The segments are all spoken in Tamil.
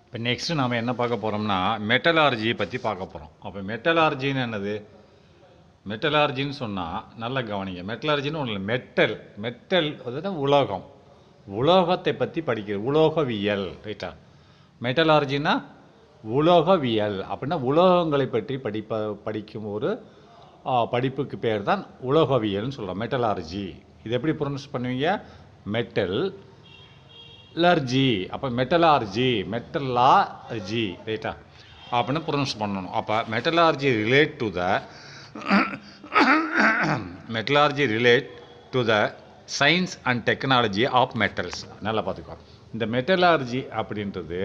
இப்போ நெக்ஸ்ட்டு நாம் என்ன பார்க்க போகிறோம்னா மெட்டலார்ஜியை பற்றி பார்க்க போகிறோம். அப்போ மெட்டலார்ஜின்னு என்னது? மெட்டலார்ஜின்னு சொன்னால் நல்லா கவனிங்க. மெட்டலார்ஜின்னு ஒன்றும் இல்லை, மெட்டல் அதுதான் உலோகம். உலோகத்தை பற்றி படிக்கிறது உலோகவியல். ரைட்டா? மெட்டலார்ஜின்னா உலோகவியல் அப்படின்னா உலோகங்களை பற்றி படிக்கும் ஒரு படிப்புக்கு பேர் தான் உலோகவியல்னு சொல்கிறோம், மெட்டலார்ஜி. இது எப்படி ப்ரொனவுன்ஸ் பண்ணுவீங்க? Metallurgy. அப்போ மெட்டலார்ஜி ரைட்டா அப்படின்னு ப்ரொனவுன்ஸ் பண்ணணும். அப்போ metallurgy relate to the science and technology of metals. நல்லா பார்த்துக்கோ. இந்த மெட்டலார்ஜி அப்படின்றது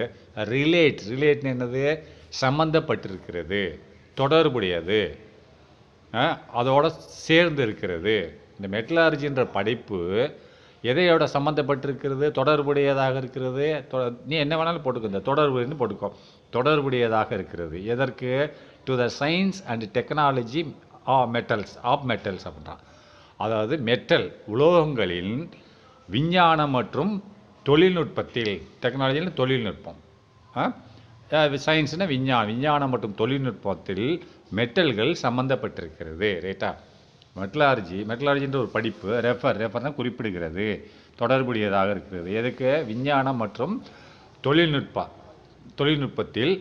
ரிலேட்னு என்னது? சம்மந்தப்பட்டிருக்கிறது, தொடர்புடையது, அதோட சேர்ந்து இருக்கிறது. இந்த மெட்டலார்ஜின்ற படிப்பு எதையோட சம்மந்தப்பட்டிருக்கிறது? தொடர்புடையதாக இருக்கிறது. நீ என்ன வேணாலும் போட்டுக்கோ, இந்த தொடர்புன்னு போட்டுக்கோ. தொடர்புடையதாக இருக்கிறது எதற்கு? To the science and technology of metals அப்படின்றான். அதாவது மெட்டல் உலோகங்களின் விஞ்ஞானம் மற்றும் தொழில்நுட்பத்தில், டெக்னாலஜியில் தொழில்நுட்பம், சயின்ஸ்னால் விஞ்ஞானம் மற்றும் தொழில்நுட்பத்தில் மெட்டல்கள் சம்மந்தப்பட்டிருக்கிறது. ரைட்டா? மெட்டலார்ஜின்ற ஒரு படிப்பு ரெஃபர்னால் குறிப்பிடுகிறது, தொடர்புடையதாக இருக்கிறது. எதுக்கு? விஞ்ஞானம் மற்றும் தொழில்நுட்பத்தில்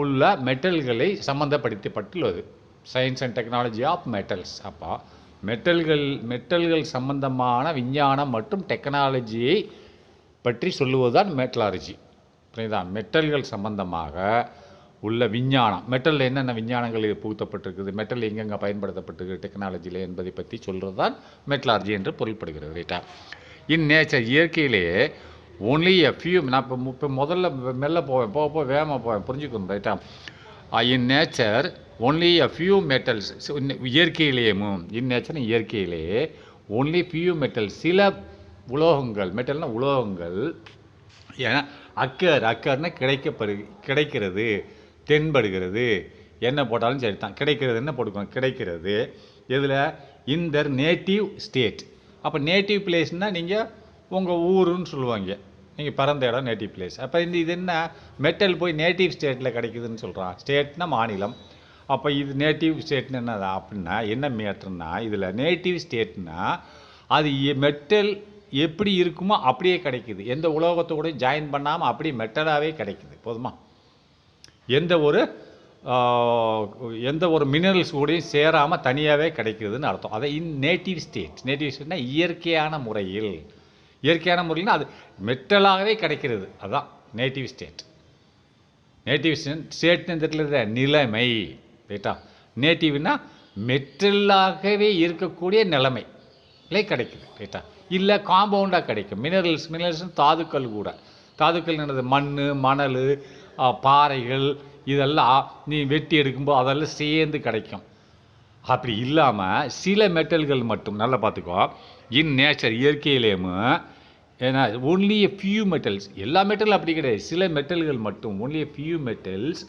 உள்ள மெட்டல்களை சம்மந்தப்படுத்தப்பட்டுள்ளது. Science and technology of metals. அப்போ மெட்டல்கள் சம்பந்தமான விஞ்ஞானம் மற்றும் டெக்னாலஜியை பற்றி சொல்லுவதுதான் மெட்டலார்ஜி. புரியுதா? மெட்டல்கள் சம்பந்தமாக உள்ள விஞ்ஞானம், மெட்டலில் என்னென்ன விஞ்ஞானங்கள் புகுத்தப்பட்டிருக்குது, மெட்டல் எங்கெங்கே பயன்படுத்தப்பட்டிருக்கு டெக்னாலஜியில் என்பதை பற்றி சொல்கிறது தான் மெட்டலார்ஜி என்று பொருள்படுகிறது. ரைட்டா? இன் நேச்சர், இயற்கையிலேயே ஒன்லி எ ஃபியூ, நான் இப்போ முதல்ல மெல்ல போக வேகமாக போவேன், புரிஞ்சுக்கணும். ரைட்டா? In nature only a few metals, இயற்கையிலேயும் இன் நேச்சர் இயற்கையிலேயே ஒன்லி ஃபியூ மெட்டல்ஸ், சில உலோகங்கள், மெட்டல்னால் உலோகங்கள், ஏன்னா அக்கர்னா கிடைக்கிறது, தென்படுகிறது. என்ன போட்டாலும் சரி தான், கிடைக்கிறது என்ன போட்டுக்கணும், கிடைக்கிறது. இதில் இந்த நேட்டிவ் ஸ்டேட். அப்போ நேட்டிவ் பிளேஸ்னால் நீங்கள் உங்கள் ஊருன்னு சொல்லுவாங்க, நீங்கள் பிறந்த இடம் நேட்டிவ் பிளேஸ். அப்போ இது என்ன? மெட்டல் போய் நேட்டிவ் ஸ்டேட்டில் கிடைக்குதுன்னு சொல்கிறான். ஸ்டேட்னா மாநிலம். அப்போ இது நேட்டிவ் ஸ்டேட்னு என்ன அப்படின்னா என்ன மேட்டர்னா, இதில் நேட்டிவ் ஸ்டேட்னா அது மெட்டல் எப்படி இருக்குமோ அப்படியே கிடைக்குது, எந்த உலோகத்தோட ஜாயின் பண்ணாமல் அப்படியே மெட்டலாகவே கிடைக்குது. போதுமா? எந்த ஒரு மினரல்ஸ் கூடயும் சேராமல் தனியாகவே கிடைக்குதுன்னு அர்த்தம். அதை நேட்டிவ் ஸ்டேட்னா இயற்கையான முறையில் அது மெட்டலாகவே கிடைக்கிறது. அதுதான் நேட்டிவ் ஸ்டேட்னு நிலைமை. ரைட்டா? நேட்டிவ்னா மெட்டலாகவே இருக்கக்கூடிய நிலைமை கிடைக்குது. ரைட்டா? இல்லை காம்பவுண்டாக கிடைக்கும். மினரல்ஸ் தாதுக்கள் என்னது? மண், மணல், பாறைகள், இதெல்லாம் நீ வெட்டி எடுக்கும்போது அதெல்லாம் சேர்ந்து கிடைக்கும். அப்படி இல்லாமல் சில மெட்டல்கள் மட்டும், நல்லா பார்த்துக்கோ, இன் நேச்சர் இயற்கையிலேயும் ஏன்னா ஒன்லி எ ஃபியூ மெட்டல்ஸ், எல்லா மெட்டலும் அப்படி கிடையாது, சில மெட்டல்கள் மட்டும், ஒன்லி எ ஃபியூ மெட்டல்ஸ்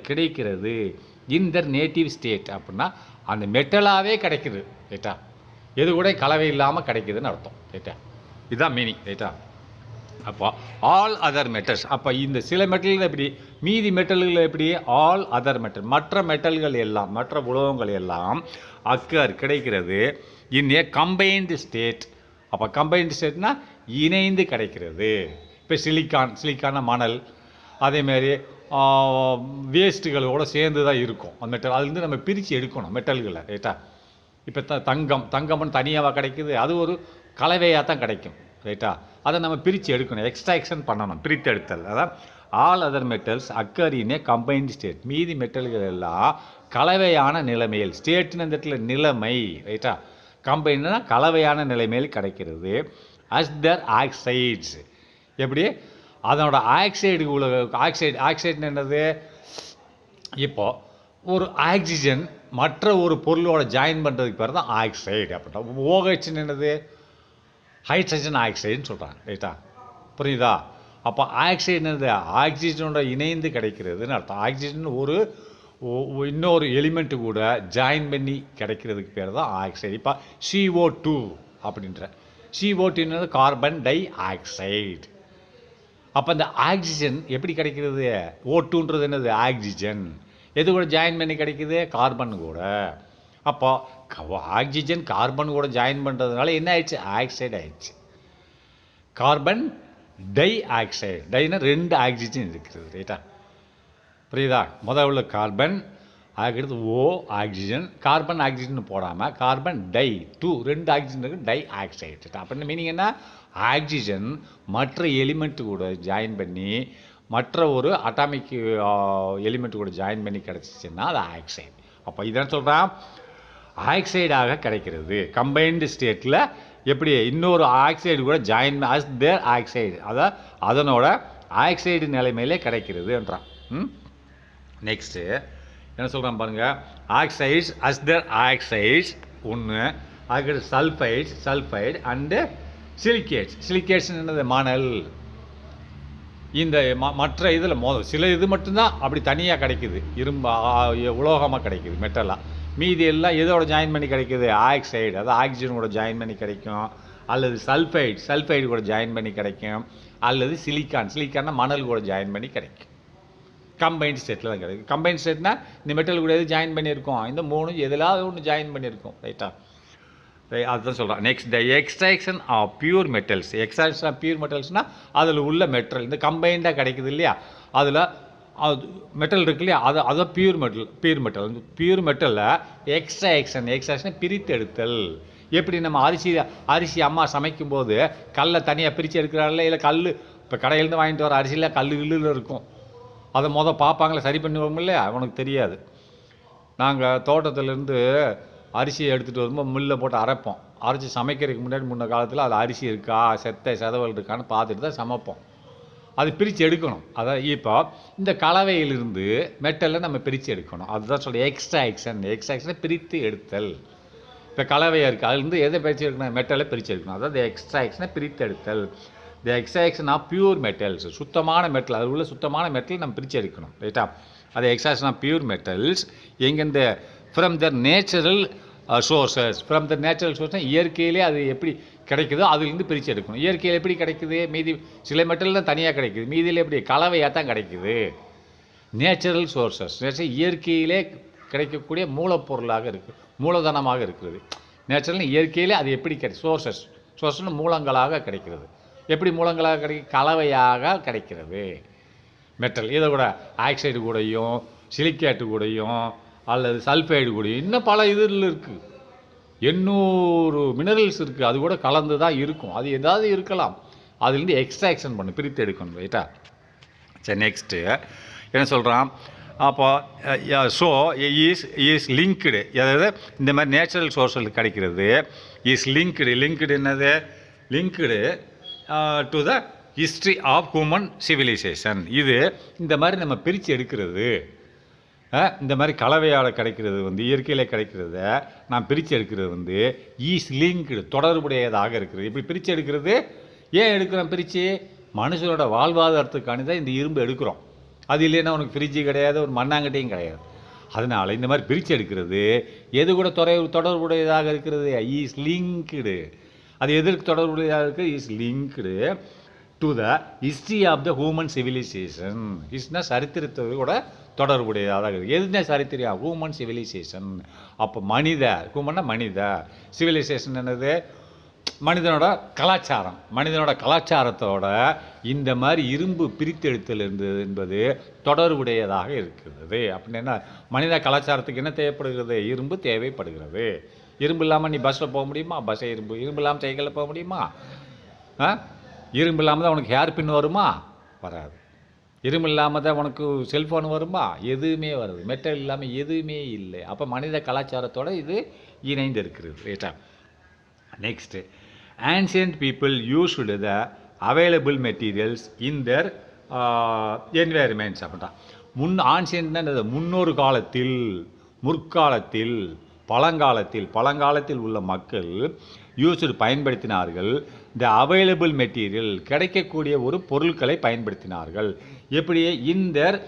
கிடைக்கிறது இன் தர் நேட்டிவ் ஸ்டேட். அப்படின்னா அந்த மெட்டலாகவே கிடைக்குது. ரைட்டா? எது கூட கலவை இல்லாமல் கிடைக்குதுன்னு அர்த்தம். ரைட்டா? இதுதான் மீனிங். ரைட்டா? அப்போ ஆல் அதர் மெட்டல்ஸ், அப்போ இந்த சில மெட்டல்கள் எப்படி, மீதி மெட்டல்கள் எப்படி, ஆல் அதர் மெட்டல், மற்ற மெட்டல்கள் எல்லாம், மற்ற உலோகங்கள் எல்லாம் கிடைக்கிறது இன் ஏ கம்பைன்டு ஸ்டேட். அப்போ கம்பைன்டு ஸ்டேட்னா இணைந்து கிடைக்கிறது. இப்போ சிலிக்கான மணல், அதேமாரி வேஸ்ட்டுகளோடு சேர்ந்து தான் இருக்கும் அந்த மெட்டல். அதுலேருந்து நம்ம பிரித்து எடுக்கணும் மெட்டல்களை. ரைட்டா? இப்போ தங்கம்னு தனியாக கிடைக்குது, அது ஒரு கலவையாக தான் கிடைக்கும். ரைட்டா? அதை நம்ம பிரித்து எடுக்கணும், எக்ஸ்ட்ராக்ஷன் பண்ணணும், பிரித்து எடுத்தல். அதான் ஆல் அதர் மெட்டல்ஸ் அக்கர் இன் ஏ கம்பைன்டு ஸ்டேட். மீதி மெட்டல்கள் எல்லாம் கலவையான நிலைமையில், ஸ்டேட்னு இந்த இடத்துல நிலைமை. ரைட்டா? கம்பைன்னா கலவையான நிலைமையில் கிடைக்கிறது. அஸ் தர் ஆக்சைட்ஸ், எப்படி அதனோட ஆக்சைடுன்னு என்னது? இப்போது ஒரு ஆக்சிஜன் மற்ற ஒரு பொருளோட ஜாயின் பண்ணுறதுக்கு பேர் தான் ஆக்சைடு. அப்படின்னா ஓஹெச்னு என்னது? ஹைட்ரஜன் ஆக்சைடுன்னு சொல்கிறாங்க. ரைட்டா? புரியுதா? அப்போ ஆக்சைடு என்னது? ஆக்சிஜனோட இணைந்து கிடைக்கிறதுன்னு அர்த்தம். ஆக்சிஜன் இன்னொரு எலிமெண்ட்டு கூட ஜாயின் பண்ணி கிடைக்கிறதுக்கு பேர் தான் ஆக்சைடு. இப்போ CO2 அப்படின்ற CO2 கார்பன் டை ஆக்சைடு. அப்போ இந்த ஆக்சிஜன் எப்படி கிடைக்கிறது? O2ன்றது என்னது? ஆக்சிஜன். எது கூட ஜாயின் பண்ணி கிடைக்குது? கார்பன் கூட. அப்போ ஆக்சிஜன் கார்பன் கூட ஜாயின் பண்ணுறதுனால என்ன ஆயிடுச்சு? ஆக்சைடு ஆயிடுச்சு. Carbon dioxide. டைனா 2 ஆக்சிஜன் இருக்கிறது. ரைட்டா? புரியுதா? முதல்ல உள்ள கார்பன், அதுக்கடுத்து O ஆக்சிஜன், கார்பன் ஆக்சிஜன் போடாமல் கார்பன் டை 2 ஆக்சிஜன் இருக்குது, டை ஆக்சைடு. அப்படின்னு மீனிங் என்ன? ஆக்சிஜன் மற்ற எலிமெண்ட் கூட ஜாயின் பண்ணி மற்ற ஒரு அட்டாமிக் எலிமெண்ட் கூட ஜாயின் பண்ணி கிடச்சிச்சின்னா அது ஆக்சைடு. அப்போ இதான் சொல்கிறான், ஆக்சைடாக கிடைக்கிறது. கம்பைன்டு ஸ்டேட்டில் எப்படி இன்னொரு ஆக்சைடு கூட ஜாயின் அஸ் தேர் ஆக்சைடு, அதான் அதனோட ஆக்சைடு நிலைமையிலே கிடைக்கிறதுன்றான். நெக்ஸ்ட்டு என்ன சொல்கிறான் பாருங்கள், ஆக்சைட்ஸ் அஸ் தேர் ஆக்சைட்ஸ் ஒன்று, அதுக்கடுத்து சல்ஃபைடு அண்டு சிலிக்கேட்ஸ் என்னது? மணல். இந்த மற்ற இதில் சில இது மட்டும்தான் அப்படி தனியாக கிடைக்குது, இரும்பு உலோகமாக கிடைக்குது, மெட்டலாக. மீதி எல்லாம் எதோட ஜாயின் பண்ணி கிடைக்குது? ஆக்சைடு, அதாவது ஆக்சிஜனோட ஜாயின் பண்ணி கிடைக்கும், அல்லது சல்ஃபைடு கூட ஜாயின் பண்ணி கிடைக்கும், அல்லது சிலிக்கான்னா மணல் கூட ஜாயின் பண்ணி கிடைக்கும். கம்பைன்ட் ஸ்டேட்டில் தான் கிடைக்கும். கம்பைன்ட் ஸ்டேட்னா இந்த மெட்டல் கூட எது ஜாயின் பண்ணியிருக்கோம்? இந்த 3 எதிலாவது ஒன்று ஜாயின் பண்ணியிருக்கோம். ரைட்டா? அதுதான் சொல்கிறான். Next, the extraction of pure metals. Extraction of pure மெட்டல்ஸ்னால் அதில் உள்ள மெட்டல் இந்த கம்பைண்டாக கிடைக்குது இல்லையா, அதில் அது மெட்டல் இருக்கு இல்லையா, அதை பியூர் மெட்டல். இந்த பியூர் மெட்டலில் எக்ஸ்ட்ராக்ஷன் பிரித்து எடுத்தல். எப்படி நம்ம அரிசி அம்மா சமைக்கும்போது கல்லை தனியாக பிரித்து எடுக்கிறாள், இல்லை கல் இப்போ கடையிலேருந்து வாங்கிட்டு வர அரிசியில் கல்லில் இருக்கும், அதை பார்ப்பாங்களே, சரி பண்ணுவோம் இல்லையா, அவனுக்கு தெரியாது. நாங்கள் தோட்டத்திலேருந்து அரிசியை எடுத்துகிட்டு வரும்போது மில்லில் போட்டு அரைப்போம். அரைச்சி சமைக்கிறதுக்கு முன்ன காலத்தில் அது அரிசி இருக்கா, செதவல் இருக்கான்னு பார்த்துட்டு தான் சமைப்போம். அது பிரித்து எடுக்கணும். அதான் இப்போ இந்த கலவையிலிருந்து மெட்டலை நம்ம பிரித்து எடுக்கணும். அதுதான் சொல்ல எக்ஸ்ட்ராக்ஷனை பிரித்து எடுத்தல். இப்போ கலவையாக இருக்குது, அதுலேருந்து எதை பிரித்து எடுக்கணும்? மெட்டலை பிரித்து எடுக்கணும். அதாவது எக்ஸ்ட்ராக்ஷனை பிரித்து எடுத்தல். The extraction of pure metals, சுத்தமான மெட்டல், அது உள்ள சுத்தமான மெட்டல் நம்ம பிரித்து எடுக்கணும். ரைட்டா? அது எக்ஸ்ட்ராக்ஷன் ஆஃப் பியூர் மெட்டல்ஸ் எங்கேருந்து? From the natural sources. From the natural சோர்ஸ்னால் இயற்கையிலே அது எப்படி கிடைக்குதோ அதுலேருந்து பிரித்து எடுக்கணும். இயற்கையில் எப்படி கிடைக்குது? மீதி சில மெட்டல் தான் தனியாக கிடைக்குது, மீதியில் எப்படி கலவையாக தான் கிடைக்குது. நேச்சுரல் சோர்சஸ், இயற்கையிலே கிடைக்கக்கூடிய மூலப்பொருளாக இருக்குது, மூலதனமாக இருக்கிறது. நேச்சுரல் இயற்கையிலே அது எப்படி சோர்சஸ்னு மூலங்களாக கிடைக்கிறது. எப்படி மூலங்களாக கிடைக்கும்? கலவையாக கிடைக்கிறது மெட்டல். இதை கூட ஆக்சைடு கூடயும் சிலிக்கேட்டு கூடயும் அல்லது சல்ஃபைடு கூடயும் இன்னும் பல இதில் இருக்குது, 800 மினரல்ஸ் இருக்குது, அது கூட கலந்து தான் இருக்கும். அது ஏதாவது இருக்கலாம், அதுலேருந்து எக்ஸ்ட்ராக்ஷன் பண்ணு, பிரித்து எடுக்கணும். ரைட்டா? சரி, நெக்ஸ்ட்டு என்ன சொல்கிறான்? அப்போ ஸோ இஸ் லிங்க்டு, அதாவது இந்த மாதிரி நேச்சுரல் சோர்ஸில் கிடைக்கிறது இஸ் லிங்க்டு என்னது? Linked to the history of human civilisation. இது இந்த மாதிரி நம்ம பிரித்து எடுக்கிறது, இந்த மாதிரி கலவையால் கிடைக்கிறது இயற்கையில் கிடைக்கிறத நான் பிரித்து எடுக்கிறது ஈஸ் லிங்க்டு, தொடர்புடையதாக இருக்கிறது. இப்படி பிரித்து எடுக்கிறது ஏன் எடுக்கிறோம்? பிரித்து மனுஷனோட வாழ்வாதாரத்துக்கான தான் இந்த இரும்பு எடுக்கிறோம். அது இல்லைன்னா உனக்கு ஃப்ரிட்ஜு கிடையாது, ஒரு மண்ணாங்கட்டையும் கிடையாது. அதனால் இந்த மாதிரி பிரித்து எடுக்கிறது எது கூட தொடர்புடையதாக இருக்கிறது? Is linked. அது எதற்கு தொடர்புடையதாக இருக்குது? Is linked to the history of the human civilization. ஹிஸ்ட்னா சரித்திரத்தோடு கூட தொடர்புடையதாக இருக்குது. எதுனா சரித்திரம்? Human civilization. அப்போ ஹியூமன்னா மனித, சிவிலைசேஷன் என்னது? மனிதனோட கலாச்சாரம். மனிதனோட கலாச்சாரத்தோட இந்த மாதிரி இரும்பு பிரித்தெடுத்தல் என்பது தொடர்புடையதாக இருக்கிறது. அப்படின்னா மனித கலாச்சாரத்துக்கு என்ன தேவைப்படுகிறது? இரும்பு தேவைப்படுகிறது. இரும்பு இல்லாமல் நீ பஸ்ஸில் போக முடியுமா? இரும்பு இல்லாமல் சைக்கிளில் போக முடியுமா? இரும்பு இல்லாமல் தான் உனக்கு ஹேர் பின் வருமா? வராது. இரும்பு இல்லாமல் தான் உனக்கு செல்ஃபோன் வருமா? எதுவுமே வருது. மெட்டல் இல்லாமல் எதுவுமே இல்லை. அப்போ மனித கலாச்சாரத்தோடு இது இணைந்து இருக்கிறது. ரைட்டா? Next, ancient people used the available materials in their environments. அப்படின்னா ஆன்சியன்ட்னா முன்னொரு காலத்தில், முற்காலத்தில், பழங்காலத்தில் உள்ள மக்கள் யூஸ்டு பயன்படுத்தினார்கள். த அவைலபிள் மெட்டீரியல், கிடைக்கக்கூடிய ஒரு பொருட்களை பயன்படுத்தினார்கள். எப்படி? இன் தேர்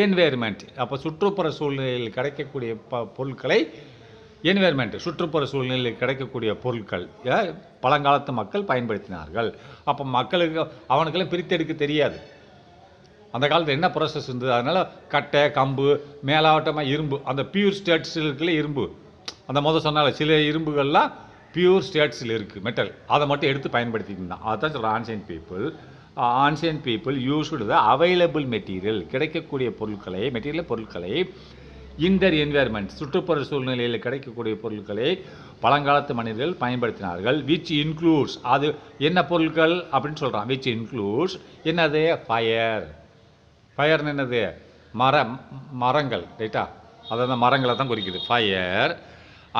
என்வைரன்மெண்ட். அப்போ சுற்றுப்புற சூழ்நிலையில் கிடைக்கக்கூடிய பொருட்களை என்வைரன்மெண்ட், சுற்றுப்புற சூழ்நிலையில் கிடைக்கக்கூடிய பொருட்கள் பழங்காலத்து மக்கள் பயன்படுத்தினார்கள். அப்போ மக்களுக்கு அவனுக்கெல்லாம் பிரித்தெடுக்க தெரியாது. அந்த காலத்தில் என்ன ப்ராசஸ் இருந்தது, அதனால் கட்டை கம்பு மேலாவட்டமாக இரும்பு, அந்த பியூர் ஸ்டேட்ஸில் இருக்குல்ல இரும்பு, அந்த சொன்னால சில இரும்புகள்லாம் பியூர் ஸ்டேட்ஸில் இருக்குது மெட்டல், அதை மட்டும் எடுத்து பயன்படுத்திட்டு இருந்தான். அதுதான் சொல்கிறேன் ancient people used the available material, கிடைக்கக்கூடிய பொருட்களை இன் தர் என்வாயர்மெண்ட், சுற்றுப்புற சூழ்நிலையில் கிடைக்கக்கூடிய பொருட்களை பழங்காலத்து மனிதர்கள் பயன்படுத்தினார்கள். விச் இன்க்ளூட்ஸ், அது என்ன பொருட்கள் அப்படின்னு சொல்கிறான், விச் இன்க்ளூட்ஸ் என்னது, ஃபயர்னு என்னது, மரங்கள், ரைட்டா, அதாவது மரங்களை தான் குறிக்குது ஃபயர்.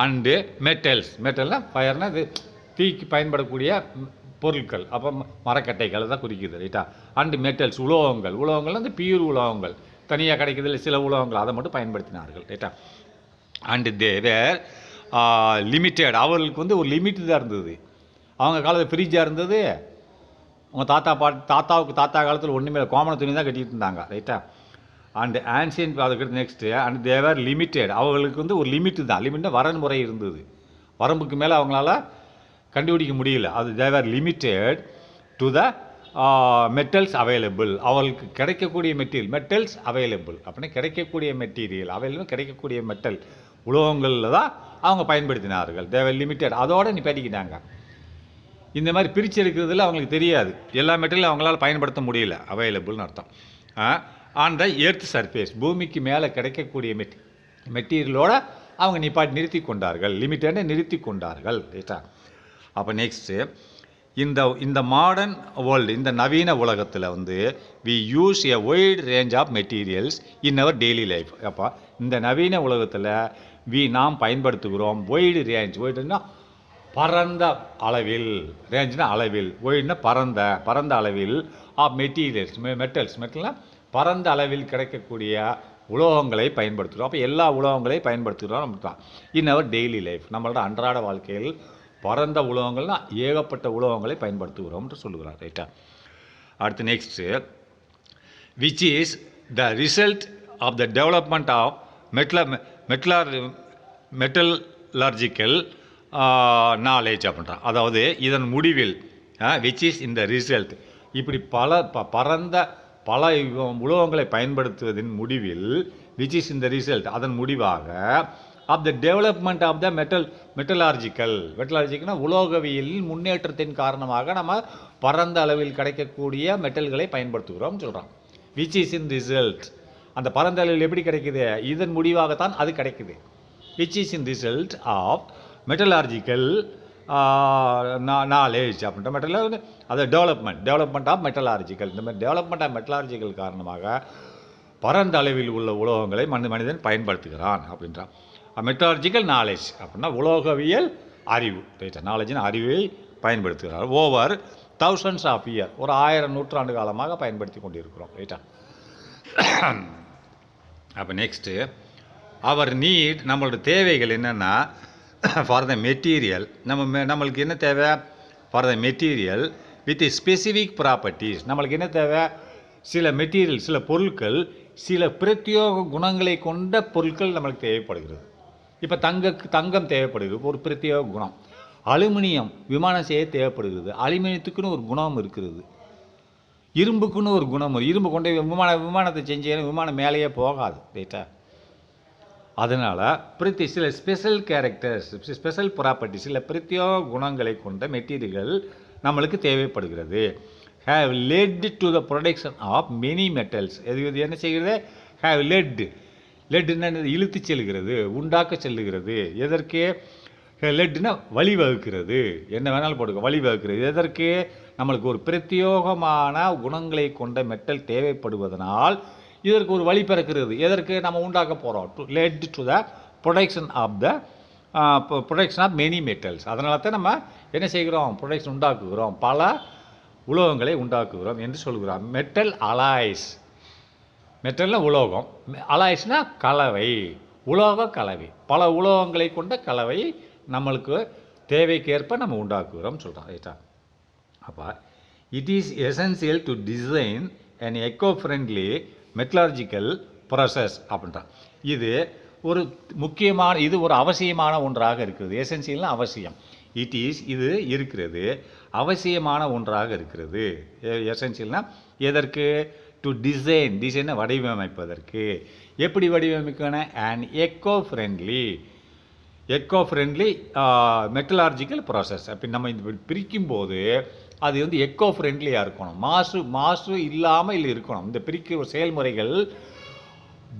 அண்டு மெட்டல்னால் ஃபயர்னால் இது தீக்கு பயன்படக்கூடிய பொருட்கள், அப்போ மரக்கட்டைகளை தான் குறிக்குது, ரைட்டா. அண்டு மெட்டல்ஸ் உலோகங்கள் வந்து பியூர் உலோகங்கள், தனியாக கிடைக்கிறதுல சில உலோகங்கள், அதை மட்டும் பயன்படுத்தினார்கள், ரைட்டா. அண்டு தேர் லிமிட்டட், அவர்களுக்கு வந்து ஒரு லிமிட் தான் இருந்தது. அவங்க காலத்தில் ஃப்ரிட்ஜாக இருந்தது, அவங்க தாத்தாவுக்கு காலத்தில் ஒன்றுமே கோமண துணி தான் கட்டிகிட்டு இருந்தாங்க, ரைட்டா. அண்டு ஆன்சியன்ட், அதுக்கு நெக்ஸ்ட்டு அண்ட் தேவர் லிமிட்டட், அவங்களுக்கு வந்து ஒரு லிமிட்னா வரன்முறை இருந்தது, வரம்புக்கு மேலே அவங்களால கண்டுபிடிக்க முடியல. அது they were limited to the metals available, அவர்களுக்கு கிடைக்கக்கூடிய மெட்டல்ஸ் அவைலபிள் அப்படின்னா கிடைக்கக்கூடிய கிடைக்கக்கூடிய மெட்டல் உலோகங்களில் தான் அவங்க பயன்படுத்தினார்கள். தேவர் லிமிட்டட், அதோடு நிப்பாட்டிக்கிட்டாங்க. இந்த மாதிரி பிரித்து எடுக்கிறதுல அவங்களுக்கு தெரியாது, எல்லா மெட்டீரியலும் அவங்களால பயன்படுத்த முடியல, அவைலபிள்னு அர்த்தம். ஆன் த எர்த் சர்ஃபேஸ், பூமிக்கு மேலே கிடைக்கக்கூடிய மெட்டீரியலோடு அவங்க நிறுத்தி கொண்டார்கள், ரைட்டா. அப்போ நெக்ஸ்ட்டு இந்த மாடர்ன் வேர்ல்டு, இந்த நவீன உலகத்தில் வந்து we use a wide range of materials in our daily life. அப்போ இந்த நவீன உலகத்தில் நாம் பயன்படுத்துகிறோம் ஒய்டுனா பரந்த அளவில், ரேஞ்சுனா அளவில், ஒய்டுனா பரந்த அளவில் ஆஃப் மெட்டல்ஸ்னால் பரந்த அளவில் கிடைக்கக்கூடிய உலோகங்களை பயன்படுத்துகிறோம். அப்போ எல்லா உலோகங்களையும் பயன்படுத்துகிறோம் தான் இன் அவர் டெய்லி லைஃப். நம்மளோட அன்றாட வாழ்க்கையில் பரந்த உலோகங்கள்னால் ஏகப்பட்ட உலோகங்களை பயன்படுத்துகிறோம்னு சொல்லுகிறார், ரைட்டா. அடுத்து next, which is the result of the development of metallurgical knowledge அப்படின்றான். அதாவது இதன் முடிவில், விச் இஸ் இந்த ரிசல்ட், இப்படி பல உலோகங்களை பயன்படுத்துவதன் முடிவில், விச் இஸ் இந்த ரிசல்ட், அதன் முடிவாக, of the development of the மெட்டலர்ஜிக்கல்னா உலோகவியலில் முன்னேற்றத்தின் காரணமாக நம்ம பரந்த அளவில் கிடைக்கக்கூடிய மெட்டல்களை பயன்படுத்துகிறோம் சொல்கிறோம். விச் இஸ் இன் ரிசல்ட், அந்த பரந்த அளவில் எப்படி கிடைக்குது, இதன் முடிவாகத்தான் அது கிடைக்குது. Which is in result of metallurgical knowledge அப்படின்ற அது டெவலப்மெண்ட் ஆஃப் மெட்டலார்ஜிக்கல். இந்த மாதிரி டெவலப்மெண்ட் ஆஃப் மெட்டலார்ஜிக்கல் காரணமாக பரந்த அளவில் உள்ள உலோகங்களை மனிதன் பயன்படுத்துகிறான் அப்படின்றான். மெட்டலார்ஜிக்கல் நாலேஜ் அப்படின்னா உலோகவியல் அறிவு, ரைட்டா, நாலேஜின் அறிவை பயன்படுத்துகிறார். ஓவர் தௌசண்ட்ஸ் ஆஃப் இயர், ஒரு 1000 நூற்றாண்டு காலமாக பயன்படுத்தி கொண்டிருக்கிறோம், ரைட்டா. அப்போ நெக்ஸ்ட்டு அவர் நீட், நம்மளோட தேவைகள் என்னென்னா ஃபார் த மெட்டீரியல், நம்மளுக்கு என்ன தேவை, for the material with specific properties, நம்மளுக்கு என்ன தேவை, சில மெட்டீரியல், சில பொருட்கள், சில பிரத்யோக குணங்களை கொண்ட பொருட்கள் நம்மளுக்கு தேவைப்படுகிறது. இப்போ தங்கம் தேவைப்படுகிறது, ஒரு பிரத்யோக குணம். அலுமினியம் விமானம் செய்ய தேவைப்படுகிறது, அலுமினியத்துக்குன்னு ஒரு குணம் இருக்கிறது. இரும்புக்குன்னு ஒரு குணம், இரும்பு கொண்டு விமானத்தை செஞ்சேன்னு விமானம் மேலேயே போகாது, ரைட்டா. அதனால் சில ஸ்பெஷல் கேரக்டர்ஸ், ஸ்பெஷல் ப்ராப்பர்ட்டி, சில பிரத்யோக குணங்களை கொண்ட மெட்டீரியல்கள் நம்மளுக்கு தேவைப்படுகிறது. Have led to the production of many metals, இது என்ன செய்கிறது, ஹேவ் லெட்னா இழுத்து செல்கிறது, உண்டாக்க செல்லுகிறது. எதற்கு, லெட்னா வழிவகுக்கிறது, என்ன வேணாலும் போடுங்க, வழிவகுக்கிறது. எதற்கு, நம்மளுக்கு ஒரு பிரத்யோகமான குணங்களை கொண்ட மெட்டல் தேவைப்படுவதனால் இதற்கு ஒரு வழி பிறக்கிறது. எதற்கு, நம்ம உண்டாக்க போகிறோம், led to the production of many metals. அதனால தான் நம்ம என்ன செய்கிறோம், ப்ரொடக்ஷன் உண்டாக்குகிறோம், பல உலோகங்களை உண்டாக்குகிறோம் என்று சொல்கிறோம். மெட்டல் அலாய்ஸ், மெட்டல்னா உலோகம், அலாய்ஸ்னா கலவை, உலோக கலவை, பல உலோகங்களை கொண்ட கலவை நம்மளுக்கு தேவைக்கேற்ப நம்ம உண்டாக்குகிறோம் சொல்கிறோம், ரைட்டா. அப்போ it is essential to design and eco friendly metallurgical process அப்படின்றான். இது ஒரு முக்கியமான, இது ஒரு அவசியமான ஒன்றாக இருக்கிறது. எசென்சியல்னா அவசியம், இட் இஸ் இது இருக்கிறது, அவசியமான ஒன்றாக இருக்கிறது. எசென்சியல்னா எதற்கு, டு டிசைனை வடிவமைப்பதற்கு. எப்படி வடிவமைக்கணும்? And eco friendly metallurgical process. அப்படி நம்ம இந்த பிரிக்கும்போது அது வந்து எக்கோ ஃப்ரெண்ட்லியாக இருக்கணும், மாசு இல்லாமல் இருக்கணும். இந்த பிரிக்க செயல்முறைகள்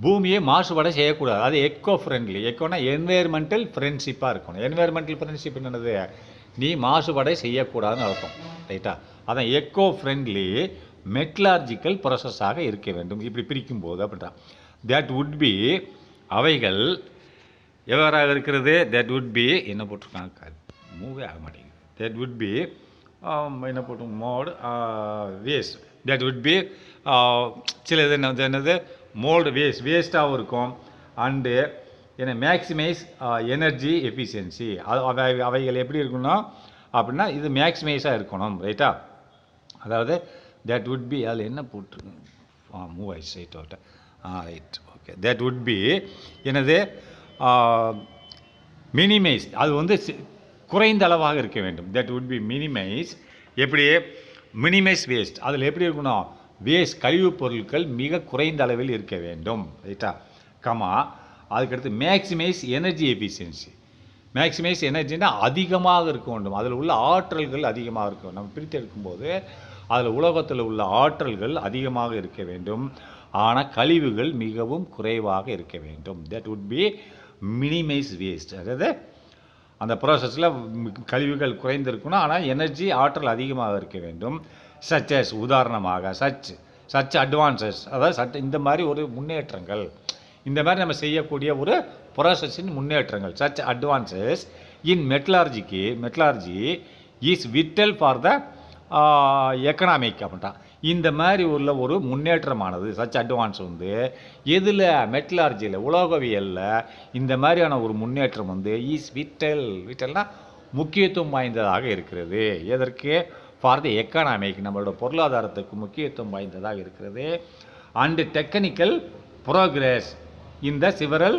பூமியை மாசுபட செய்யக்கூடாது. அது எக்கோ ஃப்ரெண்ட்லி. எக்கோனா என்வைர்மெண்டல் ஃப்ரெண்ட்ஷிப்பாக இருக்கணும். என்வைர்மெண்டல் ஃப்ரெண்ட்ஷிப் என்னது? நீ மாசுபட செய்யக்கூடாதுன்னு அர்த்தம். ரைட்டா? அதான் எக்கோ ஃப்ரெண்ட்லி மெட்டலார்ஜிக்கல் ப்ராசஸாக இருக்க வேண்டும் இப்படி பிரிக்கும்போது அப்படின்றான். தட் வுட் பி அவைகள் எவ்வாறாக இருக்கிறது? தட் வுட் பி என்ன போட்டிருக்காங்க, மூவே ஆக மாட்டேங்குது. தட் வுட் பி என்ன போட்டு mode waste. That would B சில இது என்னது மோல்டு வேஸ்ட்டாகவும் இருக்கும். அண்டு என்ன மேக்ஸிமைஸ் எனர்ஜி எஃபிஷியன்சி. அவைகள் எப்படி இருக்கணும் அப்படின்னா இது மேக்ஸிமைஸாக இருக்கணும். ரைட்டா? அதாவது தட் வுட் பி அதில் என்ன போட்டிருக்கு மூவ் ஆயிடுச்சு ரைட் அவுட்ட right okay. That would be என்னது மினிமைஸ். அது வந்து குறைந்த அளவாக இருக்க வேண்டும். That would be minimise. எப்படி மினிமைஸ் வேஸ்ட். அதில் எப்படி இருக்கணும்? வேஸ்ட் கழிவுப் பொருட்கள் மிக குறைந்த அளவில் இருக்க வேண்டும். ரைட்டா? அதுக்கடுத்து மேக்ஸிமைஸ் எனர்ஜி எஃபிஷியன்சி. மேக்ஸிமைஸ் எனர்ஜின்னா அதிகமாக இருக்க வேண்டும். அதில் உள்ள ஆற்றல்கள் அதிகமாக இருக்கும். நம்ம பிரித்து எடுக்கும்போது அதில் உலகத்தில் உள்ள ஆற்றல்கள் அதிகமாக இருக்க வேண்டும். ஆனால் கழிவுகள் மிகவும் குறைவாக இருக்க வேண்டும். That would be minimise waste. அதாவது அந்த ப்ராசஸில் கழிவுகள் குறைந்திருக்கணும், ஆனால் எனர்ஜி ஆற்றல் அதிகமாக இருக்க வேண்டும். சச்சஸ் உதாரணமாக சச் அட்வான்சஸ். அதாவது இந்த மாதிரி ஒரு முன்னேற்றங்கள், இந்த மாதிரி நம்ம செய்யக்கூடிய ஒரு ப்ராசஸின் முன்னேற்றங்கள். Such advances in metallurgy is vital for the economic அப்படின்ட்டான். இந்த மாதிரி உள்ள ஒரு முன்னேற்றமானது சச் அட்வான்ஸ் வந்து எதில்? மெட்டலார்ஜியில், உலோகவியலில் இந்த மாதிரியான ஒரு முன்னேற்றம் வந்து இஸ் விட்டல்னா முக்கியத்துவம் வாய்ந்ததாக இருக்கிறது. எதற்கு? ஃபார் த எக்கனாமிக், நம்மளோட பொருளாதாரத்துக்கு முக்கியத்துவம் வாய்ந்ததாக இருக்கிறது. அண்டு டெக்னிக்கல் ப்ரோக்ரஸ் இந்த சிவரல்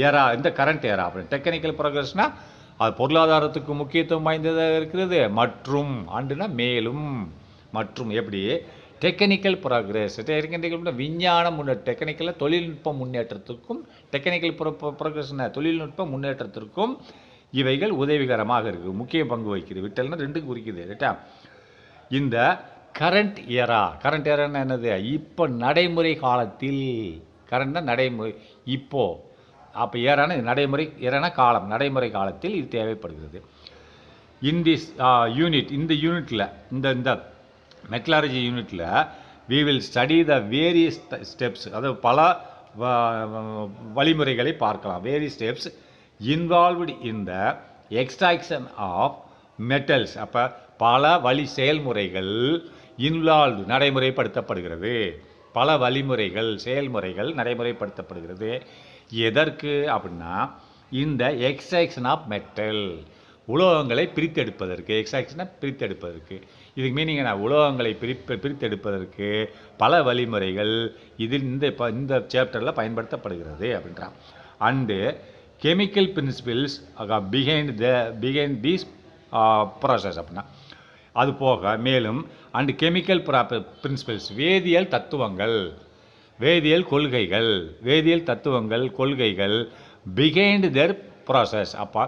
ஏரா, இந்த கரண்ட் ஏரா. அப்படி டெக்னிக்கல் ப்ரோக்ரஸ்னால் அது பொருளாதாரத்துக்கு முக்கியத்துவம் வாய்ந்ததாக இருக்கிறது. மற்றும் ஆண்டுனா மேலும், மற்றும் எப்படி? Technical progress. டெக்னிக்கல் விஞ்ஞான டெக்னிக்கலில் தொழில்நுட்ப முன்னேற்றத்திற்கும், டெக்னிக்கல் ப்ரோக்ரஸ்னா தொழில்நுட்ப முன்னேற்றத்திற்கும் இவைகள் உதவிகரமாக இருக்குது, முக்கிய பங்கு வகிக்குது. விட்டல்னா ரெண்டுக்கு குறிக்குது. ரைட்டா? இந்த கரண்ட் ஏரான்னா என்னது? இப்போ நடைமுறை காலத்தில். கரண்ட்னா நடைமுறை, இப்போது. அப்போ ஏரான ஏரான காலம், நடைமுறை காலத்தில் இது தேவைப்படுகிறது. இன் திஸ் யூனிட், இந்த யூனிட்டில், இந்த மெட்டலார்ஜி யூனிட்டில் we will study the various steps. அதாவது பல வழிமுறைகளை பார்க்கலாம். Various steps involved in the extraction of metals. அப்போ பல செயல்முறைகள் இன்வால்வ்டு நடைமுறைப்படுத்தப்படுகிறது. பல செயல்முறைகள் நடைமுறைப்படுத்தப்படுகிறது. எதற்கு அப்படின்னா இந்த எக்ஸ்ட்ராக்ஷன் ஆஃப் மெட்டல், உலோகங்களை பிரித்தெடுப்பதற்கு. எக்ஸ்ட்ராக்ஷனை பிரித்தெடுப்பதற்கு. இதுக்கு மீனிங் என்ன? உலோகங்களை பிரித்தெடுப்பதற்கு பல வழிமுறைகள் இதில் இந்த சாப்டரில் பயன்படுத்தப்படுகிறது அப்படின்றான். And chemical principles behind these process அப்படின்னா அது போக மேலும் அண்டு கெமிக்கல் பிரின்சிபிள்ஸ் வேதியியல் தத்துவங்கள் கொள்கைகள் பிஹைண்ட் தேர் ப்ராசஸ். அப்போ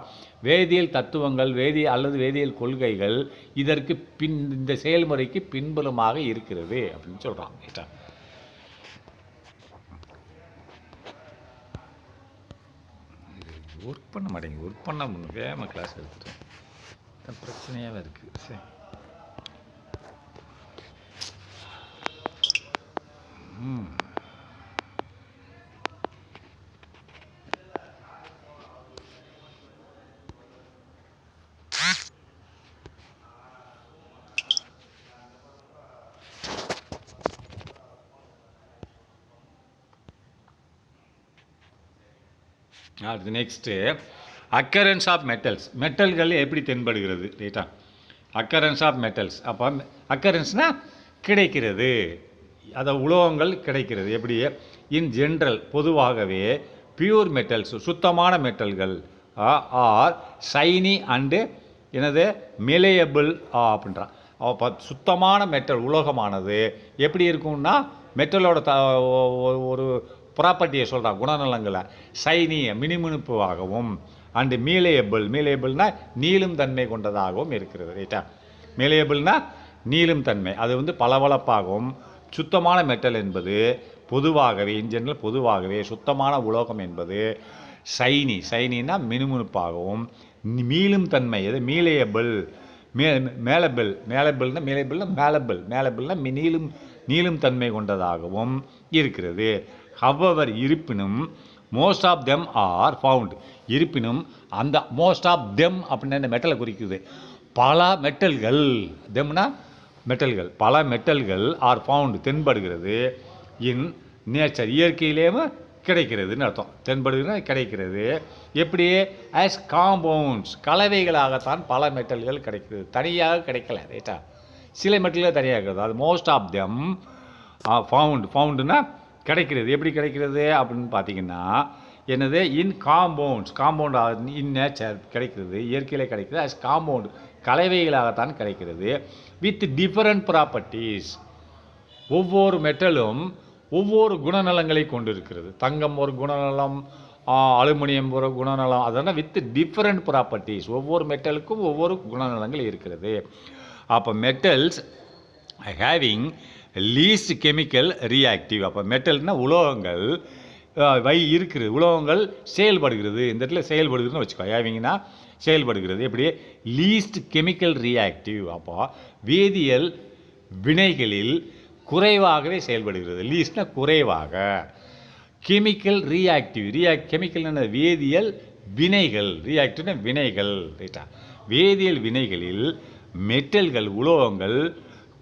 வேதியியல் தத்துவங்கள் வேதியியல் கொள்கைகள் இதற்கு இந்த செயல்முறைக்கு பின்புலமாக இருக்கிறது அப்படின்னு சொல்கிறான். ஒர்க் பண்ண மாட்டேங்குது. ஒர்க் பண்ண வேகமாக கிளாஸ் எடுத்துட்டேன், பிரச்சனையாகவே இருக்குது. சரி. அடுத்து நெக்ஸ்ட்டு அக்கரன்ஸ் ஆஃப் மெட்டல்கள் எப்படி தென்படுகிறது? ரைட்டா? Occurrence of metals. அப்போ அக்கரன்ஸ்னால் கிடைக்கிறது, அதை உலோகங்கள் கிடைக்கிறது. எப்படி? இன் ஜென்ரல் பொதுவாகவே பியூர் மெட்டல்ஸ் சுத்தமான மெட்டல்கள் ஆர் ஷைனி அண்டு என்னது மெலேயபிள் அப்படின்றான். அப்போ சுத்தமான மெட்டல் உலோகமானது எப்படி இருக்கும்னா மெட்டலோட ஒரு ப்ராப்பர்ட்டியை சொல்கிறான், குணநலங்களை. ஷைனி மினுமினுப்பாகவும், அண்டு மீலேபிள்னால் நீளும் தன்மை கொண்டதாகவும் இருக்கிறது. ரைட்டா? மீலேபிள்னா நீளும் தன்மை, அது வந்து பளபளப்பாகவும். சுத்தமான மெட்டல் என்பது பொதுவாகவே, இன் ஜெனரல் பொதுவாகவே சுத்தமான உலோகம் என்பது ஷைனின்னா மினுமினுப்பாகவும், மீளும் தன்மை எது மீலேபிள் மேலபிள்னா நீளும் தன்மை கொண்டதாகவும் இருக்கிறது. ஹவவர் இருப்பினும் most of them are found, இருப்பினும் அந்த மோஸ்ட் ஆஃப் தெம் அப்படின்னு இந்த மெட்டலை குறிக்குது. பல மெட்டல்கள், தெம்னா மெட்டல்கள், பல மெட்டல்கள் ஆர் ஃபவுண்ட் தென்படுகிறது இன் நேச்சர், இயற்கையிலேயே கிடைக்கிறதுன்னு அர்த்தம். தென்படுகிறது கிடைக்கிறது. எப்படி? ஆஸ் காம்பவுண்ட்ஸ், கலவைகளாகத்தான் பல மெட்டல்கள் கிடைக்கிறது, தனியாக கிடைக்கல. ரைட்டா? சில மெட்டல்கள் தனியாக இருக்கிறது. அது மோஸ்ட் ஆஃப் தெம் ஃபவுண்டுனா கிடைக்கிறது. எப்படி கிடைக்கிறது அப்படின்னு பார்த்தீங்கன்னா என்னது? இன் காம்பவுண்ட் இன் நேச்சர் கிடைக்கிறது, இயற்கையிலே கிடைக்கிறது. ஆஸ் காம்பவுண்ட், கலவைகளாகத்தான் கிடைக்கிறது. வித் டிஃபரண்ட் ப்ராப்பர்ட்டிஸ், ஒவ்வொரு மெட்டலும் ஒவ்வொரு குணநலங்களை கொண்டிருக்கிறது. தங்கம் ஒரு குணநலம், அலுமினியம் ஒரு குணநலம், அதனால் வித் டிஃபரண்ட் ப்ராப்பர்ட்டிஸ், ஒவ்வொரு மெட்டலுக்கும் ஒவ்வொரு குணநலங்கள் இருக்கிறது. அப்போ metals having least chemical reactive, அப்போ மெட்டல்னால் உலோகங்கள் இருக்கிறது, உலோகங்கள் செயல்படுகிறது. இந்த இடத்துல செயல்படுகிறதுன்னு வச்சுக்கோ. ஹேவிங்னா செயல்படுகிறது. எப்படி? லீஸ்ட் கெமிக்கல் ரியாக்டிவ், அப்போ வேதியியல் வினைகளில் குறைவாகவே செயல்படுகிறது. லீஸ்ட்னா குறைவாக. கெமிக்கல் ரியாக்டிவ், கெமிக்கல்னா வேதியியல் வினைகள், ரியாக்டிவ்னா வினைகள். ரைட்டா? வேதியியல் வினைகளில் மெட்டல்கள் உலோகங்கள்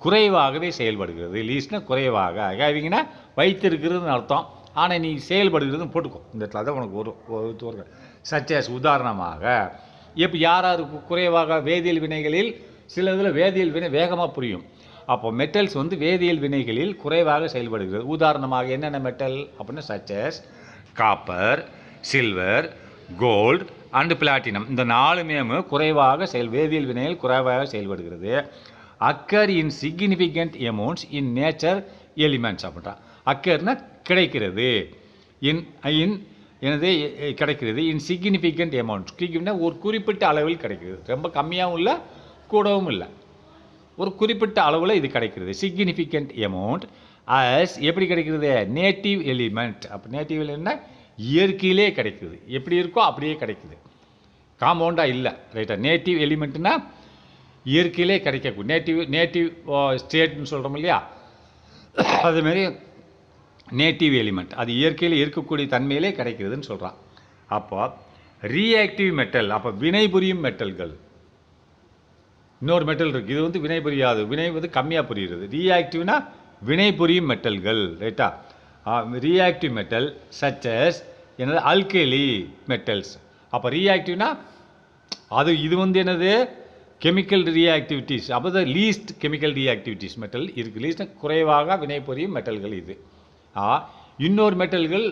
குறைவாகவே செயல்படுகிறது. லீஸ்ட்னா குறைவாக, ஹேவிங்னா வைத்திருக்கிறதுன்னு அர்த்தம். ஆனால் நீ செயல்படுகிறதுன்னு போட்டுக்கோ. இந்த இடத்துல தான் உனக்கு ஒரு சச்சஸ். உதாரணமாக இப்போ யாருக்கு குறைவாக? வேதியியல் வினைகளில் சில இதில் வேதியியல் வினை வேகமாக புரியும். அப்போ மெட்டல்ஸ் வந்து வேதியியல் வினைகளில் குறைவாக செயல்படுகிறது. உதாரணமாக என்னென்ன மெட்டல் அப்படின்னா such as copper, silver, gold and platinum. இந்த 4மே குறைவாக வேதியியல் வினைகள் குறைவாக செயல்படுகிறது. Occur in significant amounts in nature elements அப்படின்றா. அக்கர்னா கிடைக்கிறது, கிடைக்கிறது. இன் சிக்னிஃபிகண்ட் அமௌண்ட்ஸ், ஒரு குறிப்பிட்ட அளவில் கிடைக்கிறது. ரொம்ப கம்மியாகவும் இல்லை, கூடவும் இல்லை, ஒரு குறிப்பிட்ட அளவில் இது கிடைக்கிறது. சிக்னிஃபிகண்ட் அமௌண்ட் ஆஸ் எப்படி கிடைக்கிறது? Native element. அப்போ நேட்டிவ் எலிமெண்ட்னா இயற்கையிலே கிடைக்குது, எப்படி இருக்கோ அப்படியே கிடைக்குது, காம்பவுண்டாக இல்லை. ரைட்டா? நேட்டிவ் எலிமெண்ட்னா இயற்கையிலே கிடைக்கக்கூடிய நேட்டிவ் ஸ்டேட்னு சொல்கிறோம் இல்லையா, அதுமாரி நேட்டிவ் எலிமெண்ட் அது இயற்கையில் இருக்கக்கூடிய தன்மையிலே கிடைக்கிறதுன்னு சொல்கிறான். அப்போ ரியாக்டிவ் மெட்டல், அப்போ வினைபுரியும் மெட்டல்கள். இன்னொரு மெட்டல் இருக்குது, இது வந்து வினை புரியாது, வினை வந்து கம்மியாக புரிகிறது. ரியாக்டிவ்னா வினைபுரியும் மெட்டல்கள். ரைட்டா? ரியாக்டிவ் மெட்டல் சச்சஸ் என்னது? அல்கைலி மெட்டல்ஸ். அப்போ ரியாக்டிவ்னா இது வந்து என்னது? கெமிக்கல் ரியாக்டிவிட்டிஸ். அப்போ தான் லீஸ்ட் கெமிக்கல் ரியாக்டிவிட்டிஸ் மெட்டல் இருக்குது. லீஸ்ட்னா குறைவாக வினைபுரியும் மெட்டல்கள் இது. இன்னொரு மெட்டல்கள்